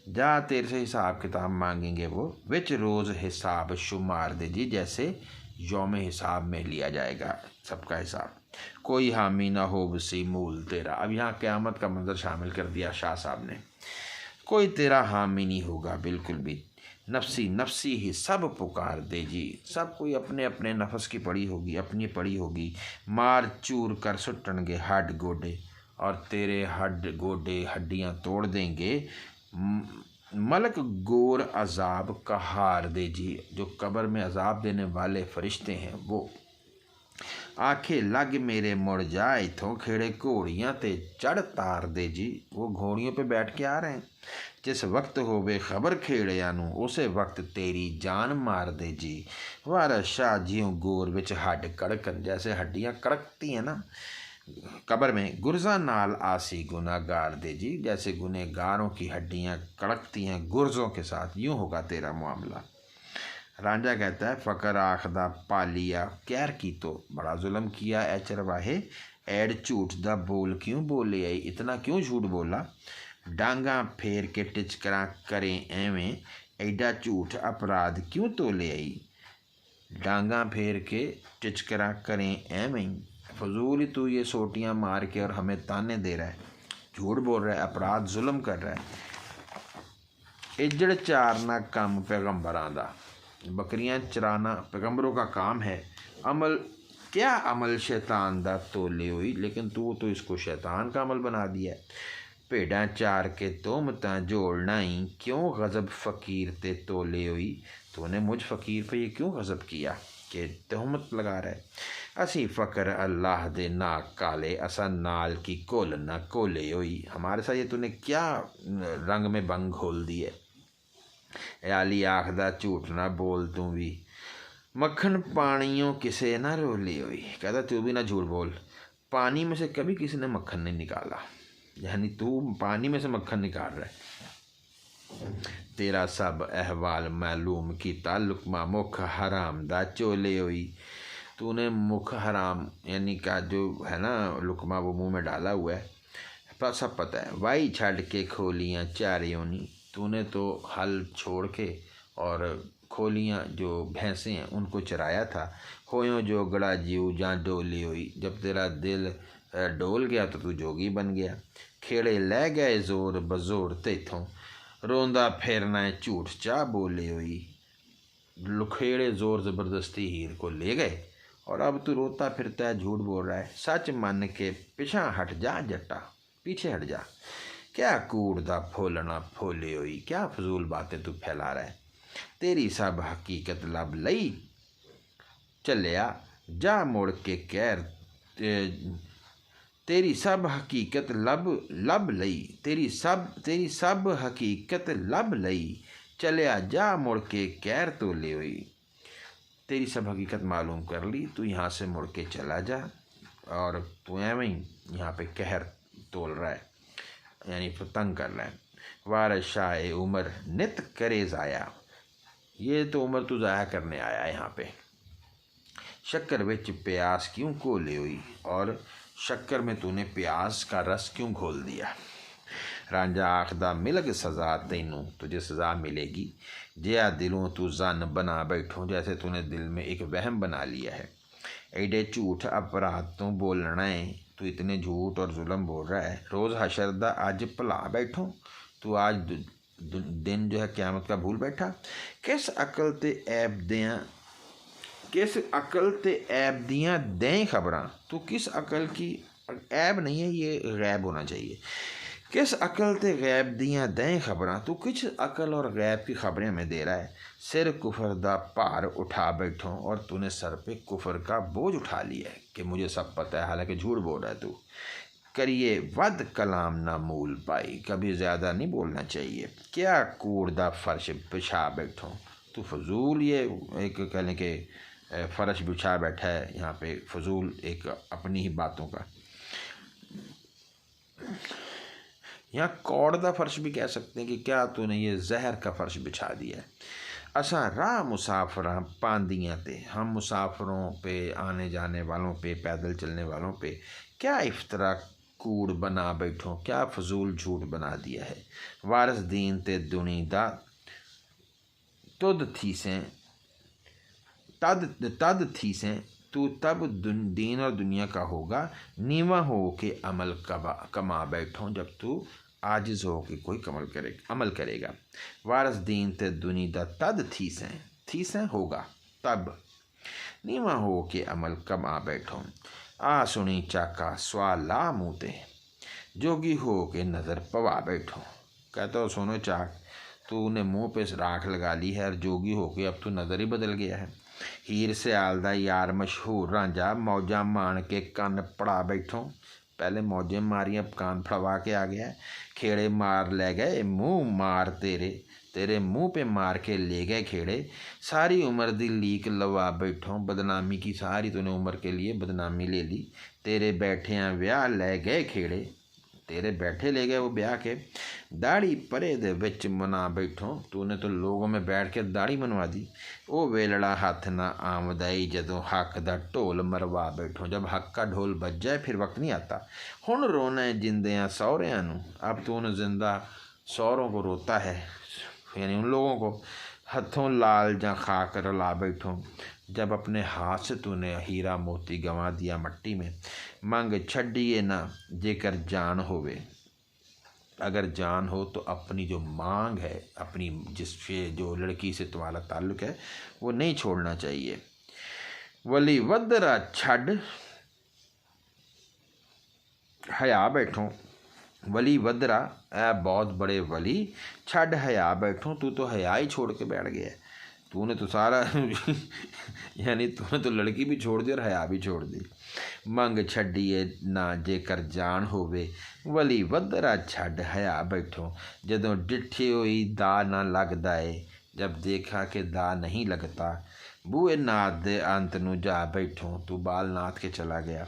जा तेरे से हिसाब किताब मांगेंगे वो। विच रोज़ हिसाब शुमार दे जी, जैसे यौम हिसाब में लिया जाएगा सबका हिसाब। कोई हामी ना हो बसी मूल तेरा। अब यहाँ क़यामत का मंजर शामिल कर दिया शाह साहब ने। कोई तेरा हामी नहीं होगा बिल्कुल भी, नफसी नफसी ही सब पुकार दे जी। सब कोई अपने अपने नफस की पड़ी होगी, अपनी पड़ी होगी। मार चूर कर सुटनगे हड्ड गोडे, और तेरे हड्ड गोडे हड्डियाँ तोड़ देंगे। मलक गोर अजाब का हार दे जी, जो कब्र में अजाब देने वाले फरिश्ते हैं वो। आखे लग मेरे मुड़ जा इथों, खेड़े घोड़ियाँ ते चढ़ तार दे जी। वो घोड़ियों पे बैठ के आ रहे हैं। जिस वक्त होवे खबर खेड़िया नू, उसे वक्त तेरी जान मार दे जी। वारा शाह जियों गोर विच हड्ड कड़कन, जैसे हड्डियाँ कड़कती हैं ना कब्र में। गुरजा नाल आसी गुनागार दे जी, जैसे गुनहगारों की हड्डियाँ कड़कती हैं गुर्जों के साथ, यूँ होगा तेरा मामला। रांझा कहता है फ़कर आखदा पालिया कैर की, तो बड़ा जुल्म किया ए चरवाहे। ऐड झूठ दा बोल क्यों बोले आई, इतना क्यों झूठ बोला। डांगा फेर के टिचकरा करें एवें, एडा झूठ अपराध क्यों तोले आई। डांगा फेर के टिचकरा करें एवें, फजूल ही तू ये सोटियाँ मार के और हमें ताने दे रहा है, झूठ बोल रहा है, अपराध जुल्म कर रहा है। इजड़ चारना काम पैगंबरां दा, बकरियां चराना पैगंबरों का काम है। अमल क्या अमल शैतान दा तोले हुई, लेकिन तू तो इसको शैतान का अमल बना दिया है। भेड़ां चार के तोमतां जोड़ना ही, क्यों गज़ब फ़कीर ते तोले हुई। तूने मुझ फ़कीर पे ये क्यों गज़ब किया कि तहमत लगा रहा है। असी फ़कर अल्लाह दे ना काले, असा नाल की कोल ना कोले हुई। हमारे साथ ये तूने क्या रंग में बंग घोल दी है। आली आखदा झूठ ना बोल तू भी, मक्खन पानियों किसे ना रोली हुई। कहता तू भी ना झूठ बोल, पानी में से कभी किसी ने मक्खन नहीं निकाला, यानी तू पानी में से मक्खन निकाल रहा है। तेरा सब अहवाल मालूम कीता, लुकमा मुख हराम दा चोले हुई। तूने मुख हराम यानी का जो है ना लुकमा, वो मुंह में डाला हुआ है, पर सब पता है। वाई छड़ के खोलियाँ चारियोनी, तूने तो हल छोड़ के और खोलियाँ जो भैंसें हैं उनको चराया था। होयों जो गड़ा जीव जहाँ डोली हुई, जब तेरा दिल डोल गया तो तू जोगी बन गया। खेड़े ले गए जोर बजोर तेथों, रोंदा फिरना है झूठ चा बोले हुई। लुखेड़े जोर ज़बरदस्ती हीर को ले गए और अब तू रोता फिरता है, झूठ बोल रहा है। सच मन के पिछा हट जा जट्टा, पीछे हट जा। क्या कूड़दा फोलना फोले हुई, क्या फजूल बातें तू फैला रहा है। तेरी सब हकीकत लब लई चलिया, जा मुड़ के कैर। तेरी सब हकीकत लब लई, तेरी सब हकीकत लब लई, चलिया जा मुड़ के कैर तो ले हुई। तेरी सब हकीकत मालूम कर ली, तू यहाँ से मुड़ के चला जा, और तू एवं ही यहाँ पे कहर तोल रहा है, यानी तंग कर रहा है। वार शाह उमर नित करे ज़ाया, ये तो उम्र तू ज़ाया करने आया है यहाँ पे। शक्कर विच प्यास क्यों घोले हुई, और शक्कर में तूने प्यास का रस क्यों घोल दिया। रांझा आखदा मिलग सज़ा तैनू, तुझे सज़ा मिलेगी। जिया दिलों तू जन बना बैठो, जैसे तूने दिल में एक वहम बना लिया है। एडे झूठ अपराध तू बोलना है, तू इतने झूठ और जुल्म बोल रहा है। रोज़ हशर दा अज भुला बैठो, तू आज दिन जो है क़यामत का भूल बैठा। किस अकल ते ऐब दियाँ दें खबरां, तू किस अकल की, ऐब नहीं है ये गैब होना चाहिए, किस अकल ते गैब दियाँ दें खबरां, तू किस अकल और गैब की खबरें हमें दे रहा है। सिर कुफर दा भार उठा बैठो, और तूने सर पे कुफर का बोझ उठा लिया है कि मुझे सब पता है, हालांकि झूठ बोल रहा है तू। करिए वद कलाम ना मूल पाई, कभी ज़्यादा नहीं बोलना चाहिए। क्या कूड़दा फर्श बिछा बैठो, तू फजूल ये एक कह लें कि फ़र्श बिछा बैठा है यहाँ पे, फजूल एक अपनी ही बातों का। यहाँ कौड़ दा फर्श भी कह सकते हैं कि क्या तूने ये जहर का फर्श बिछा दिया है। असा राह मुसाफिरां पांदियाँ ते, हम मुसाफिरों पे, आने जाने वालों पे, पैदल चलने वालों पे क्या इफ्तरा कूड़ बना बैठो, क्या फजूल झूठ बना दिया है। वारस दीन ते दुनी दा तुद थी सें, तद थी सें, तू तब दीन और दुनिया का होगा। नीवा हो के अमल कमा बैठो, जब तू आजिज हो के कोई अमल करेगा। वारस दीन ते दुनी दा तद थी सें होगा तब, नीवा हो के अमल कमा बैठो। आ सुनी चाका स्वाला मुँह ते, जोगी हो के नज़र पवा बैठो। कहता हो सुनो चाक, तूने मुँह पे राख लगा ली है और जोगी हो के अब तू नज़र ही बदल गया है। हीर से आलदा यार मशहूर रांझा, मौजा मान के कान पड़ा बैठो। पहले मौजें मारी, अब कान फड़वा के आ गया। खेड़े मार ले गए मुँह मार तेरे मुँह पे मार के ले गए खेड़े। सारी उम्र दी लीक लवा बैठो, बदनामी की सारी तूने उम्र के लिए बदनामी ले ली। तेरे बैठे ब्याह ले गए खेड़े, तेरे बैठे ले गए वो ब्याह के। दाढ़ी परे दे विच मना बैठो, तूने तो लोगों में बैठ के दाढ़ी मनवा दी। वो वेलड़ा हथ ना आमदाई, जदों हक दा ढोल मरवा बैठो। जब हक का ढोल बज जाए फिर वक्त नहीं आता। हुण रोना है जिंदियां सौहरियां नूं, अब तूने जिंदा सौरों को रोता है, यानी उन लोगों को। हथों लाल जा खाक रला बैठो, जब अपने हाथ से तूने हीरा मोती गंवा दिया मट्टी में। मंग छड़िए ना जेकर जान होवे, अगर जान हो तो अपनी जो मांग है, अपनी जिससे जो लड़की से तुम्हारा ताल्लुक़ है वो नहीं छोड़ना चाहिए। वली वदरा छड़ हया बैठो, वली वदरा ऐ बहुत बड़े वली, छड़ हया बैठो, तू तो हया ही छोड़ के बैठ गया। तूने तो सारा यानी तूने तो लड़की भी छोड़ दी और हया भी छोड़ दी। मंग छड़िए ना जेकर जान होवे, वली वदरा छड़ हया बैठो। जदों डिठी हुई दा ना लगदा है, जब देखा कि दा नहीं लगता। बूए नाथ दे अंत नूं जा बैठो, तू बाल नाथ के चला गया।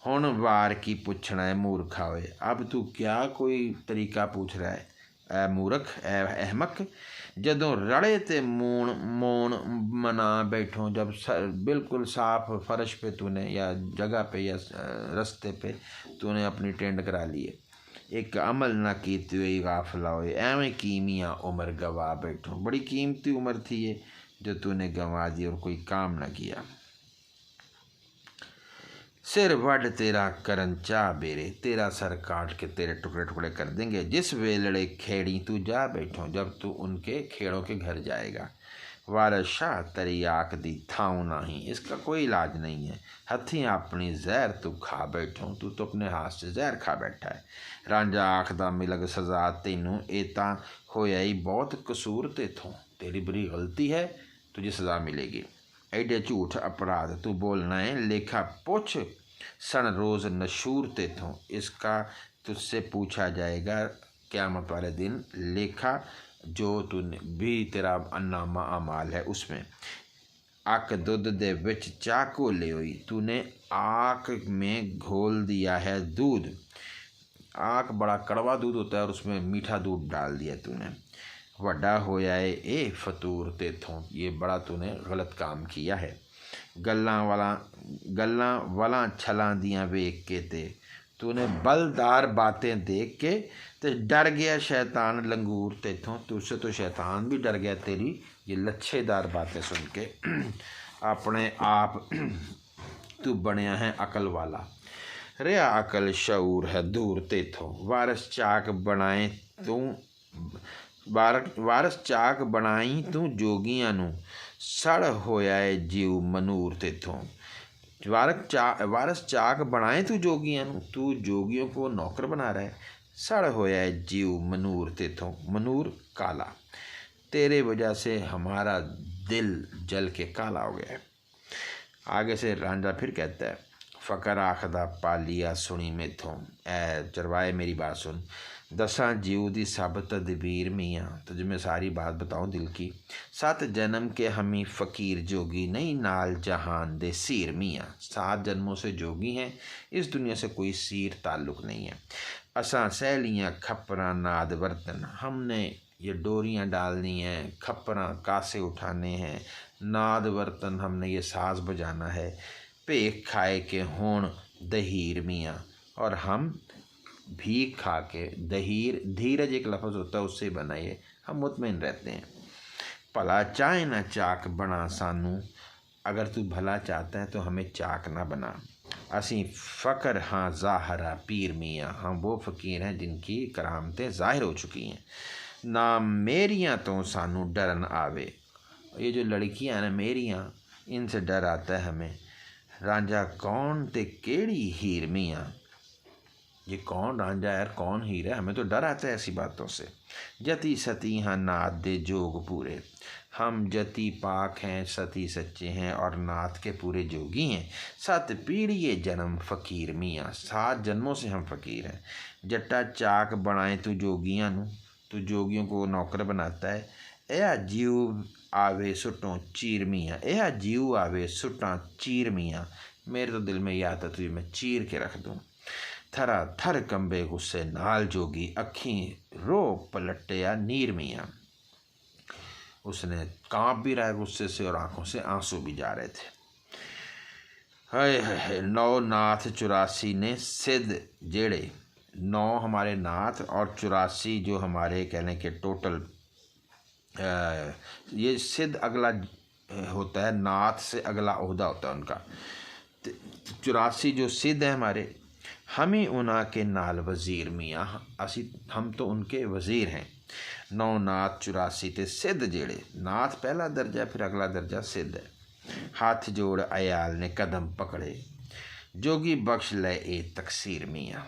हुण वार की पुछना है मूर्खा होए, अब तू क्या कोई तरीका पूछ रहा है ऐ मूर्ख, ऐ अहमक। जदों रड़े ते मोन मना बैठो, जब बिल्कुल साफ फर्श पे तूने या जगह पे या रस्ते पे तूने अपनी टेंड करा ली है। एक अमल ना कीती हुई गाफला होए, एवें कीमिया उम्र गवा बैठो। बड़ी कीमती उम्र थी ये जो तूने गंवा दी और कोई काम ना किया। सिर वड तेरा करन चाह बेरे, तेरा सर काट के तेरे टुकड़े टुकड़े कर देंगे। जिस वेलड़े खेड़ी तू जा बैठो, जब तू उनके खेड़ों के घर जाएगा। वारस शाह तरी आख दी थाऊ नहीं, इसका कोई इलाज नहीं है। हथी अपनी जहर तू खा बैठो, तू तो अपने हाथ से जहर खा बैठा है। रांझा आखदा मिलग सजा तेनू, एता होया ही बहुत कसूर तेथों, तेरी बड़ी गलती है, तुझे सज़ा मिलेगी। एडे झूठ अपराध तू बोलना है, लेखा पुछ सन रोज़ नशूर तेथों, इसका तुझसे पूछा जाएगा क़यामत वाले दिन। लेखा जो तूने भी तेरा अन्नामा अमाल है उसमें। आक दुध दे विच चाको ले हुई, तूने आक में घोल दिया है दूध। आक बड़ा कड़वा दूध होता है और उसमें मीठा दूध डाल दिया तूने। वड्डा होया है ए फतूर तेथों, ये बड़ा तूने गलत काम किया है। गल्लां वाला छलां दियां वेख के ते, तूने बलदार बातें देख के ते डर गया शैतान लंगूर तेथों, तुझसे तो शैतान भी डर गया तेरी ये लच्छेदार बातें सुन के। अपने आप तू बनया है अकल वाला, रिया अकल शऊर है दूर तेथों। वारस चाक बनाए तू ਵਾਰਸ ਚਾਕ ਬਣਾਈ ਤੂੰ ਜੋਗੀਆਂ ਨੂੰ, ਸੜ ਹੋਇਆ ਏ जीव मनूर तेथों। वारस चाक बनाए तू जोगियां नू, तू जोगियों को नौकर बना रहा है। सड़ होया है जीव मनूर तेथों, मनूर काला, तेरे वजह से हमारा दिल जल के काला हो गया है। आगे से रांझा फिर कहता है, फ़कर आखदा पालिया सुनी मेथों, ए चरवाए मेरी बात सुन, दसा जीव दी सब तदबीर मियाँ, तुझे मैं सारी बात बताऊँ दिल की। 7 जन्म के हमी फ़कीर जोगी, नहीं नाल जहान दे सीर मियाँ। 7 जन्मों से जोगी हैं, इस दुनिया से कोई सीर ताल्लुक़ नहीं है। असां सैलियाँ खपरा नाद बर्तन, हमने ये डोरियाँ डालनी हैं, खपरा कासे उठाने हैं, नाद बर्तन हमने ये साज बजाना है। भेख खाए के होण दहीर मियाँ, और हम भीख खा के, दहीर धीरज एक लफ्ज़ होता है उससे बनाइए, हम मुतमईन रहते हैं। भला चाहे ना चाक बना सानू, अगर तू भला चाहता है तो हमें चाक ना बना। असी फ़कर हाँ ज़ाहरा पीर मियाँ, हम वो फ़कीर हैं जिनकी करामतें ज़ाहिर हो चुकी हैं। ना मेरियाँ तो सानू डरन आवे, ये जो लड़कियाँ हैं ना मेरियाँ, इनसे डर आता है हमें। रांझा कौन ते केड़ी हीर मियाँ, ये कौन रांझा यार, कौन हीर है, हमें तो डर आता है ऐसी बातों से। जति सती हाँ नाथ दे जोग पूरे, हम जति पाक हैं, सती सच्चे हैं और नाथ के पूरे जोगी हैं। 7 पीढ़िए जन्म फ़कीर मियाँ, 7 जन्मों से हम फ़कीर हैं। जट्टा चाक बनाए तू जोगियाँ नू, तू जोगियों को नौकर बनाता है। यह जीव आवे सुटों चीर मियाँ, यह जीव आवे सुटां चीर मियाँ, मेरे तो दिल में यह आता तुझे मैं चीर के रख दूँ। थरा थर कंबे गुस्से नाल जोगी, अखीं रो पलटिया नीर मियाँ, उसने कांप भी रहा है गुस्से से और आंखों से आंसू भी जा रहे थे। हाय हाय 9 नाथ 84 ने सिद्ध जेड़े, 9 हमारे नाथ और 84 जो हमारे कहने के टोटल, ये सिद्ध अगला होता है, नाथ से अगला ओहदा होता है उनका। 84 जो सिद्ध है हमारे, हम ही उना के नाल वज़ीर मियाँ, असी हम तो उनके वज़ीर हैं। 9 नाथ 84 ते सिद्ध जेड़े, नाथ पहला दर्जा फिर अगला दर्जा सिद्ध है। हाथ जोड़ अयाल ने कदम पकड़े, जोगी बख्श ले ए तकसीर मियाँ,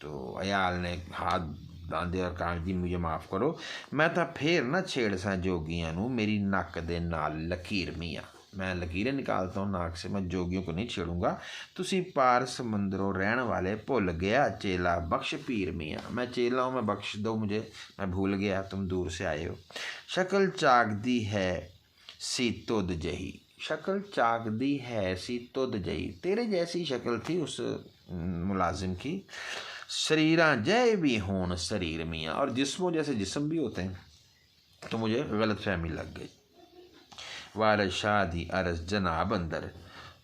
तो अयाल ने हाथ बांधे और कहा जी मुझे माफ़ करो, मैं तो फिर ना छेड़ सा जोगियां नू, मेरी नक दे नाल लकीर मियाँ, मैं लकीरें निकालता हूँ नाक से, मैं जोगियों को नहीं छेड़ूंगा। तुसी पार समंदरों रहने वाले भुल गया चेला बख्श पीर मियाँ, मैं चेला हूँ, मैं बख्श दो मुझे, मैं भूल गया, तुम दूर से आए हो। शक्ल चाकदी है सी तुद जही, शक्ल चाकदी है सी तुद जही, तेरे जैसी शक्ल थी उस मुलाजिम की। शरीरा जय भी होन शरीर मियाँ, और जिस्मों जैसे जिस्म भी होते हैं, तो मुझे गलत फहमी लग गई। वारस शादी अरस जनाब अंदर,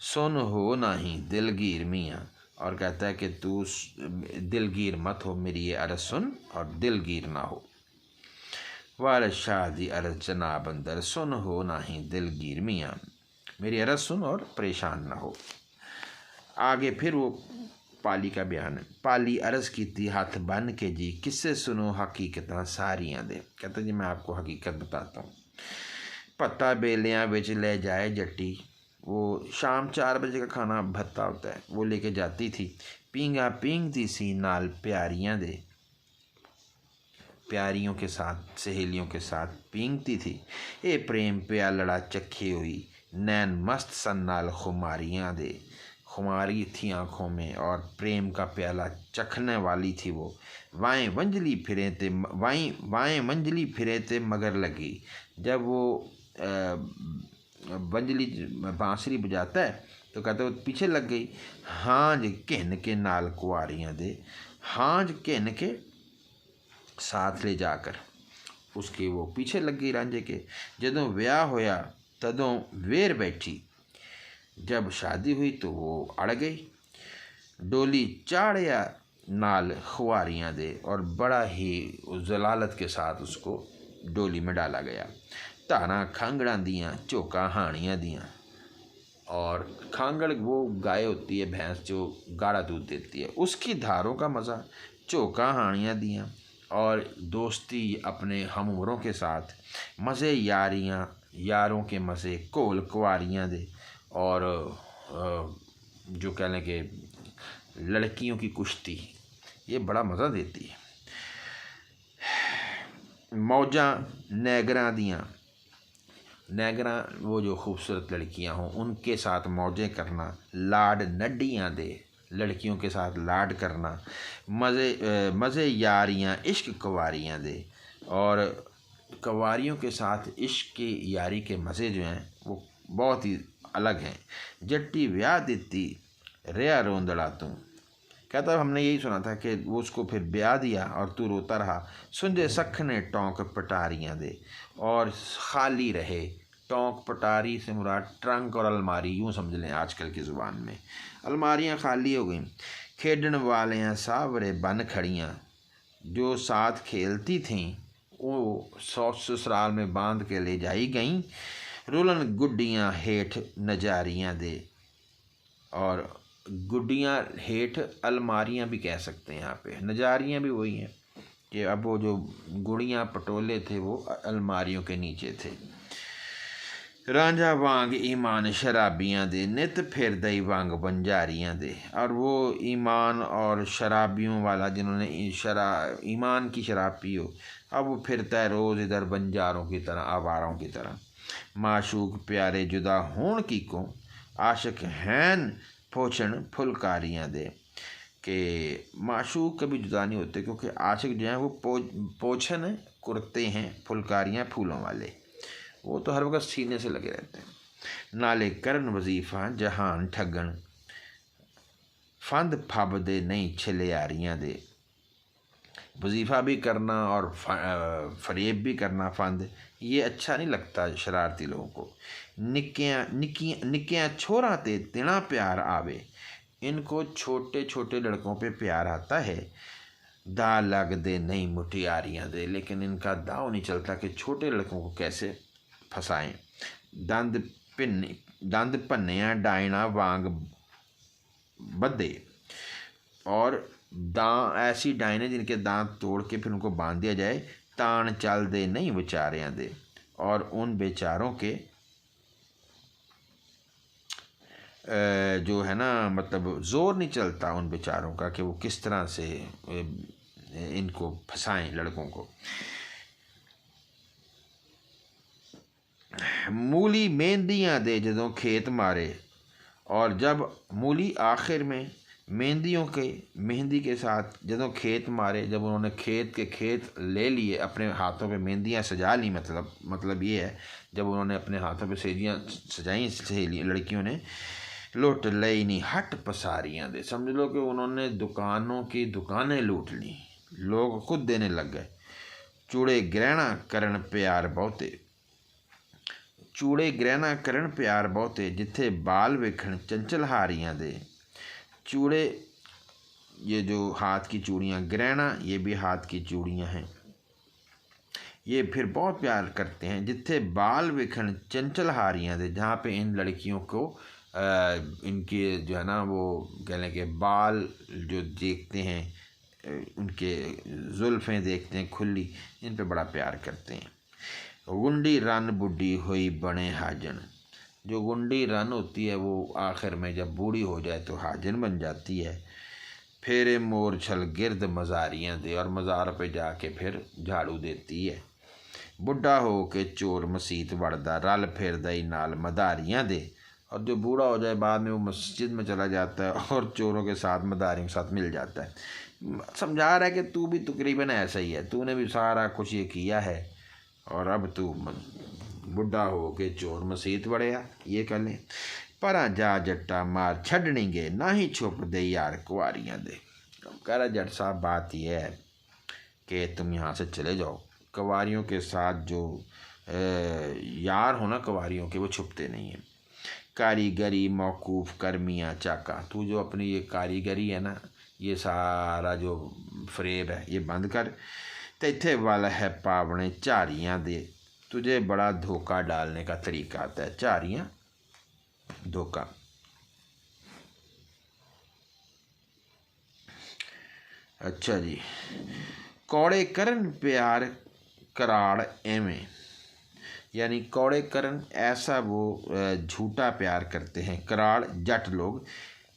सुन हो नाही दिलगीर मियाँ, और कहता है कि तू दिलगीर मत हो, मेरी ये अरस सुन और दिलगीर ना हो। वारस शादी अरस जनाब अंदर, सुन हो नाही दिलगीर मियाँ, मेरी अरस सुन और परेशान ना हो। आगे फिर वो पाली का बयान है। पाली अरज की थी हाथ बन के जी, किससे सुनो हकीकत सारियां दे, कहते जी मैं आपको हकीकत बताता हूँ। पत्ता बेलियाँ बेच ले जाए जट्टी, वो शाम 4 बजे का खाना भत्ता होता है वो लेके जाती थी। पींगा पींगती सी नाल प्यारियाँ दे, प्यारियों के साथ सहेलियों के साथ पींगती थी। ए प्रेम प्या लड़ा चखी हुई, नैन मस्त सन नाल खुमारियाँ दे, खुमारी थी आँखों में और प्रेम का प्याला चखने वाली थी वो। वाएँ वंजली फिरे थे, वाएँ मंजली फिरे थे मगर लगी, जब वो वंजली बांसुरी बजाता है तो कहते वो पीछे लग गई। हांज घिन के नाल कुआरियाँ दे, हांज घिन के साथ ले जाकर उसके वो पीछे लग गई रांझे के। जदों ब्याह होया तदों वेर बैठी, जब शादी हुई तो वो अड़ गई। डोली चाड़िया नाल खुआरियाँ दे, और बड़ा ही जलालत के साथ उसको डोली में डाला गया। धारा खांगड़ा दियाँ झोंका हानियाँ दियाँ, और खांगड़ वो गाय होती है भैंस जो गाढ़ा दूध देती है, उसकी धारों का मज़ा, झोंका हानियाँ दियाँ और दोस्ती अपने हम उम्रों के साथ, मज़े यारों के मज़े कोल कुआरियाँ दे, और जो कह लें कि लड़कियों की कुश्ती, ये बड़ा मज़ा देती है। मौजां नैगरां वो जो खूबसूरत लड़कियां हों उनके साथ मौजें करना, लाड नड्डियां दे लड़कियों के साथ लाड करना, मज़े यारियां इश्क कुवारियां दे, और कुवारियों के साथ इश्क की यारी के मज़े जो हैं वो बहुत ही अलग हैं। जट्टी ब्याह दित्ती रिया रोंदड़ा तू, कहता हमने यही सुना था कि वो उसको फिर ब्याह दिया और तू रोता रहा। सुंजे सखने टोंक पटारियाँ दे, और खाली रहे। टोंक पटारी से मुराद ट्रंक और अलमारी, यूँ समझ लें आजकल की ज़ुबान में। अलमारियाँ खाली हो गईं। खेडन वालियाँ सावरे बन खड़ियाँ, जो साथ खेलती थीं वो ससुराल में बांध के ले जाई गईं। रुलन गुड्डियाँ हेठ नजारियाँ दे, और गुड्डियाँ हेठ अलमारियाँ भी कह सकते हैं यहाँ पे, नजारियाँ भी वही हैं कि अब वो जो गुड़ियाँ पटोले थे वो अलमारियों के नीचे थे। रांझा वांग ईमान शराबियाँ दे, नित फिर दई वांग बंजारियाँ दे, और वो ईमान और शराबियों वाला जिन्होंने ईमान की शराब पी हो, अब वो फिरता है रोज़ इधर बंजारों की तरह, आवारों की तरह। माशूक प्यारे जुदा होन की को, आशिक हैन पोछन फुलकारियाँ दे, कि माशूक कभी जुदा नहीं होते, क्योंकि आशिक जो हैं वो पोछन कुर्ते हैं, फुलकारियाँ फूलों वाले, वो तो हर वक्त सीने से लगे रहते हैं। नाले करन वजीफ़ा जहान ठगन, फंद फब दे नहीं छिले यारियाँ दे, वजीफ़ा भी करना और फरेब भी करना, फंद, ये अच्छा नहीं लगता शरारती लोगों को। निक्कियाँ छोरा ते तिना प्यार आवे, इनको छोटे छोटे लड़कों पे प्यार आता है। दा लग दे नहीं मुठियारियाँ दे, लेकिन इनका दाव नहीं चलता कि छोटे लड़कों को कैसे फंसाएं। दंद भन्निया डायना वांग बदे, और ऐसी डायने जिनके दांत तोड़ के फिर उनको बांध दिया जाए। तान चल दे नहीं बेचारियाँ दे, और उन बेचारों के जो है ना, मतलब ज़ोर नहीं चलता उन बेचारों का कि वो किस तरह से इनको फंसाएं लड़कों को। मूली मेहंदियाँ दे जदों खेत मारे, और जब मूली आखिर में मेहंदी के साथ जदों खेत मारे, जब उन्होंने खेत ले लिए, अपने हाथों पे मेहंदियाँ सजा ली, मतलब ये है जब उन्होंने अपने हाथों पे सेजियाँ सजाई सहेली लड़कियों ने। लुट लई नहीं हट पसारियाँ दे, समझ लो कि उन्होंने दुकानों की दुकानें लूट ली, लोग खुद देने लग गए। चूड़े ग्रहणा करन प्यार बहुते, चूड़े ग्रहणा करन प्यार बहुते, जिथे बाल वेखण चंचल हारियाँ दे। चूड़े, ये जो हाथ की चूड़ियाँ, ग्रहणा ये भी हाथ की चूड़ियाँ हैं, ये फिर बहुत प्यार करते हैं। जिथे बाल वेखण चंचल हारियाँ दे, जहाँ पे इन लड़कियों को इनके जो है ना वो कह लें कि बाल जो देखते हैं, उनके जुल्फ़ें देखते हैं खुली, इन पे बड़ा प्यार करते हैं। गुंडी रन बुढ़ी हुई बने हाजन, जो गुंडी रन होती है वो आखिर में जब बूढ़ी हो जाए तो हाजन बन जाती है। फेरे मोर छल गिरद मज़ारियाँ दे, और मज़ार पे जाके फिर झाड़ू देती है। बुढ़ा हो के चोर मसीत वड़दा, रल फिर दई नाल मदारियाँ दे, और जो बूढ़ा हो जाए बाद में वो मस्जिद में चला जाता है और चोरों के साथ मदारियों के साथ मिल जाता है। समझा रहा है कि तू भी तकरीबन ऐसा ही है, तूने भी सारा कुछ ये किया है और अब तू बुढ़ा हो के चोर मसीत वड़िया, ये कर लें। पर जा जट्टा मार छड़नेंगे, ना ही छुप दे यार कुआरियाँ दे। कह रहा जट साहब बात यह है कि तुम यहाँ से चले जाओ, कुंवारियों के साथ जो यार हो ना कुंवारियों के, वो छुपते नहीं हैं। कारीगरी मौकूफ़ कर मियाँ चाका, तू जो अपनी ये कारीगरी है ना, ये सारा जो फरेब है ये बंद कर। तो इत्थे वाला है पावने झारियाँ दे, तुझे बड़ा धोखा डालने का तरीका आता है। झारियाँ धोखा। अच्छा जी। कौड़े करन प्यार कराड़ एवें, यानी कौड़े करन ऐसा वो झूठा प्यार करते हैं, कराड़ जट लोग,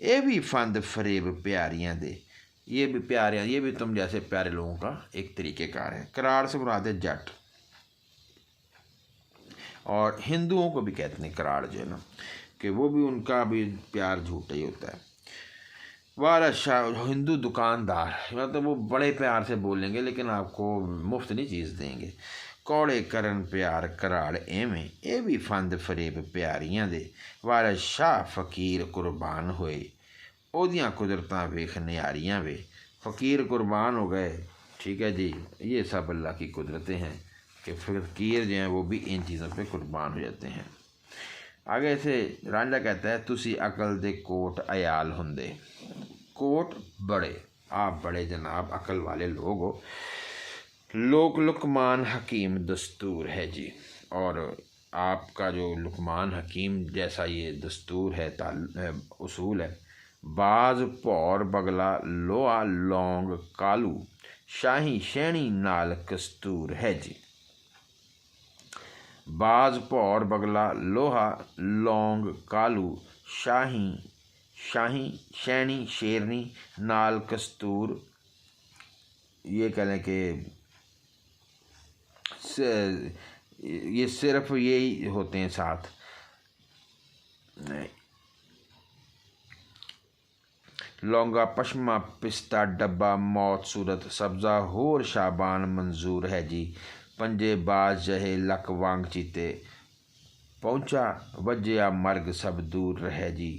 ये भी फंद फरेब प्यारियाँ दे, ये भी प्यारियाँ, ये भी तुम जैसे प्यारे लोगों का एक तरीक़ेकार है। कराड़ से मुराद है जट, और हिंदुओं को भी कहते हैं कराड़ जो है ना, कि वो भी उनका भी प्यार झूठा ही होता है। वारा शाह हिंदू दुकानदार, मतलब वो बड़े प्यार से बोलेंगे लेकिन आपको मुफ्त नहीं चीज़ देंगे। कौड़े करन प्यार कराड़ एवें, ये भी फंद फरेब प्यारियां दे, वारा शाह फकीर कुर्बान होए, ओदियां कुदरतां वेख न्यारियां वे। फ़कीर कुर्बान हो गए, ठीक है जी, ये सब अल्लाह की कुदरतें हैं कि फ़कीर जो हैं वो भी इन चीज़ों पे कुर्बान हो जाते हैं। आगे से रांझा कहता है, तुसी अकल दे कोट अयाल हुंदे, कोट बड़े, आप बड़े जनाब अकल वाले लोग हो, लोक लुकमान हकीम दस्तूर है जी, और आपका जो लुकमान हकीम जैसा ये दस्तूर है, उसूल है। बाज भौर बगला लोहा लौंग कालू, शाही शैणी नाल कस्तूर है जी। बाज भौर बगला लोहा लौंग कालू, शाही शैणी शेरनी नाल कस्तूर, ये कह लें कि ये सिर्फ यही होते हैं साथ। लौंगा पशमा पिस्ता डब्बा मौत सूरत सब्ज़ा होर शाबान मंजूर है जी, पंजे बाज जहे लक वांग चीते, पहुँचा वजया मर्ग सब दूर रहे जी।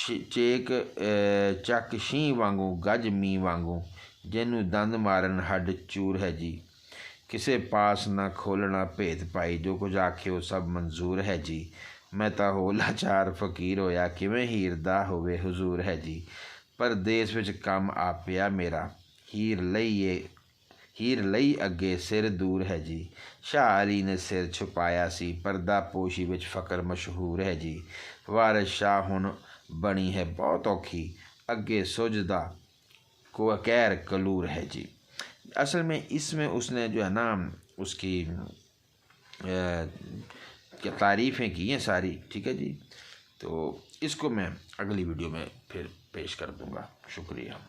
चेक चक शीं वांगू गज मी वांगू, जिन्नू दंद मारन हड्ड चूर है जी। किसे पास ना खोलना भेद पाई, जो कुछ आखे वो सब मंजूर है जी। मैं तो हो लाचार फकीर होया, किवें हीर दा होवे हुजूर है जी। परदेस विच कम आ पिया मेरा, हीर लई अगे सिर दूर है जी। शाह अली ने सिर छुपाया सी, पर्दा पोशी विच फ़कर मशहूर है जी। वारिस शाह हुण बनी है बहुत औखी, अगे सुझदा को कैर कलूर है जी। असल में इसमें उसने जो है ना उसकी तारीफ़ें की हैं सारी, ठीक है जी। तो इसको मैं अगली वीडियो में फिर पेश कर दूँगा। शुक्रिया।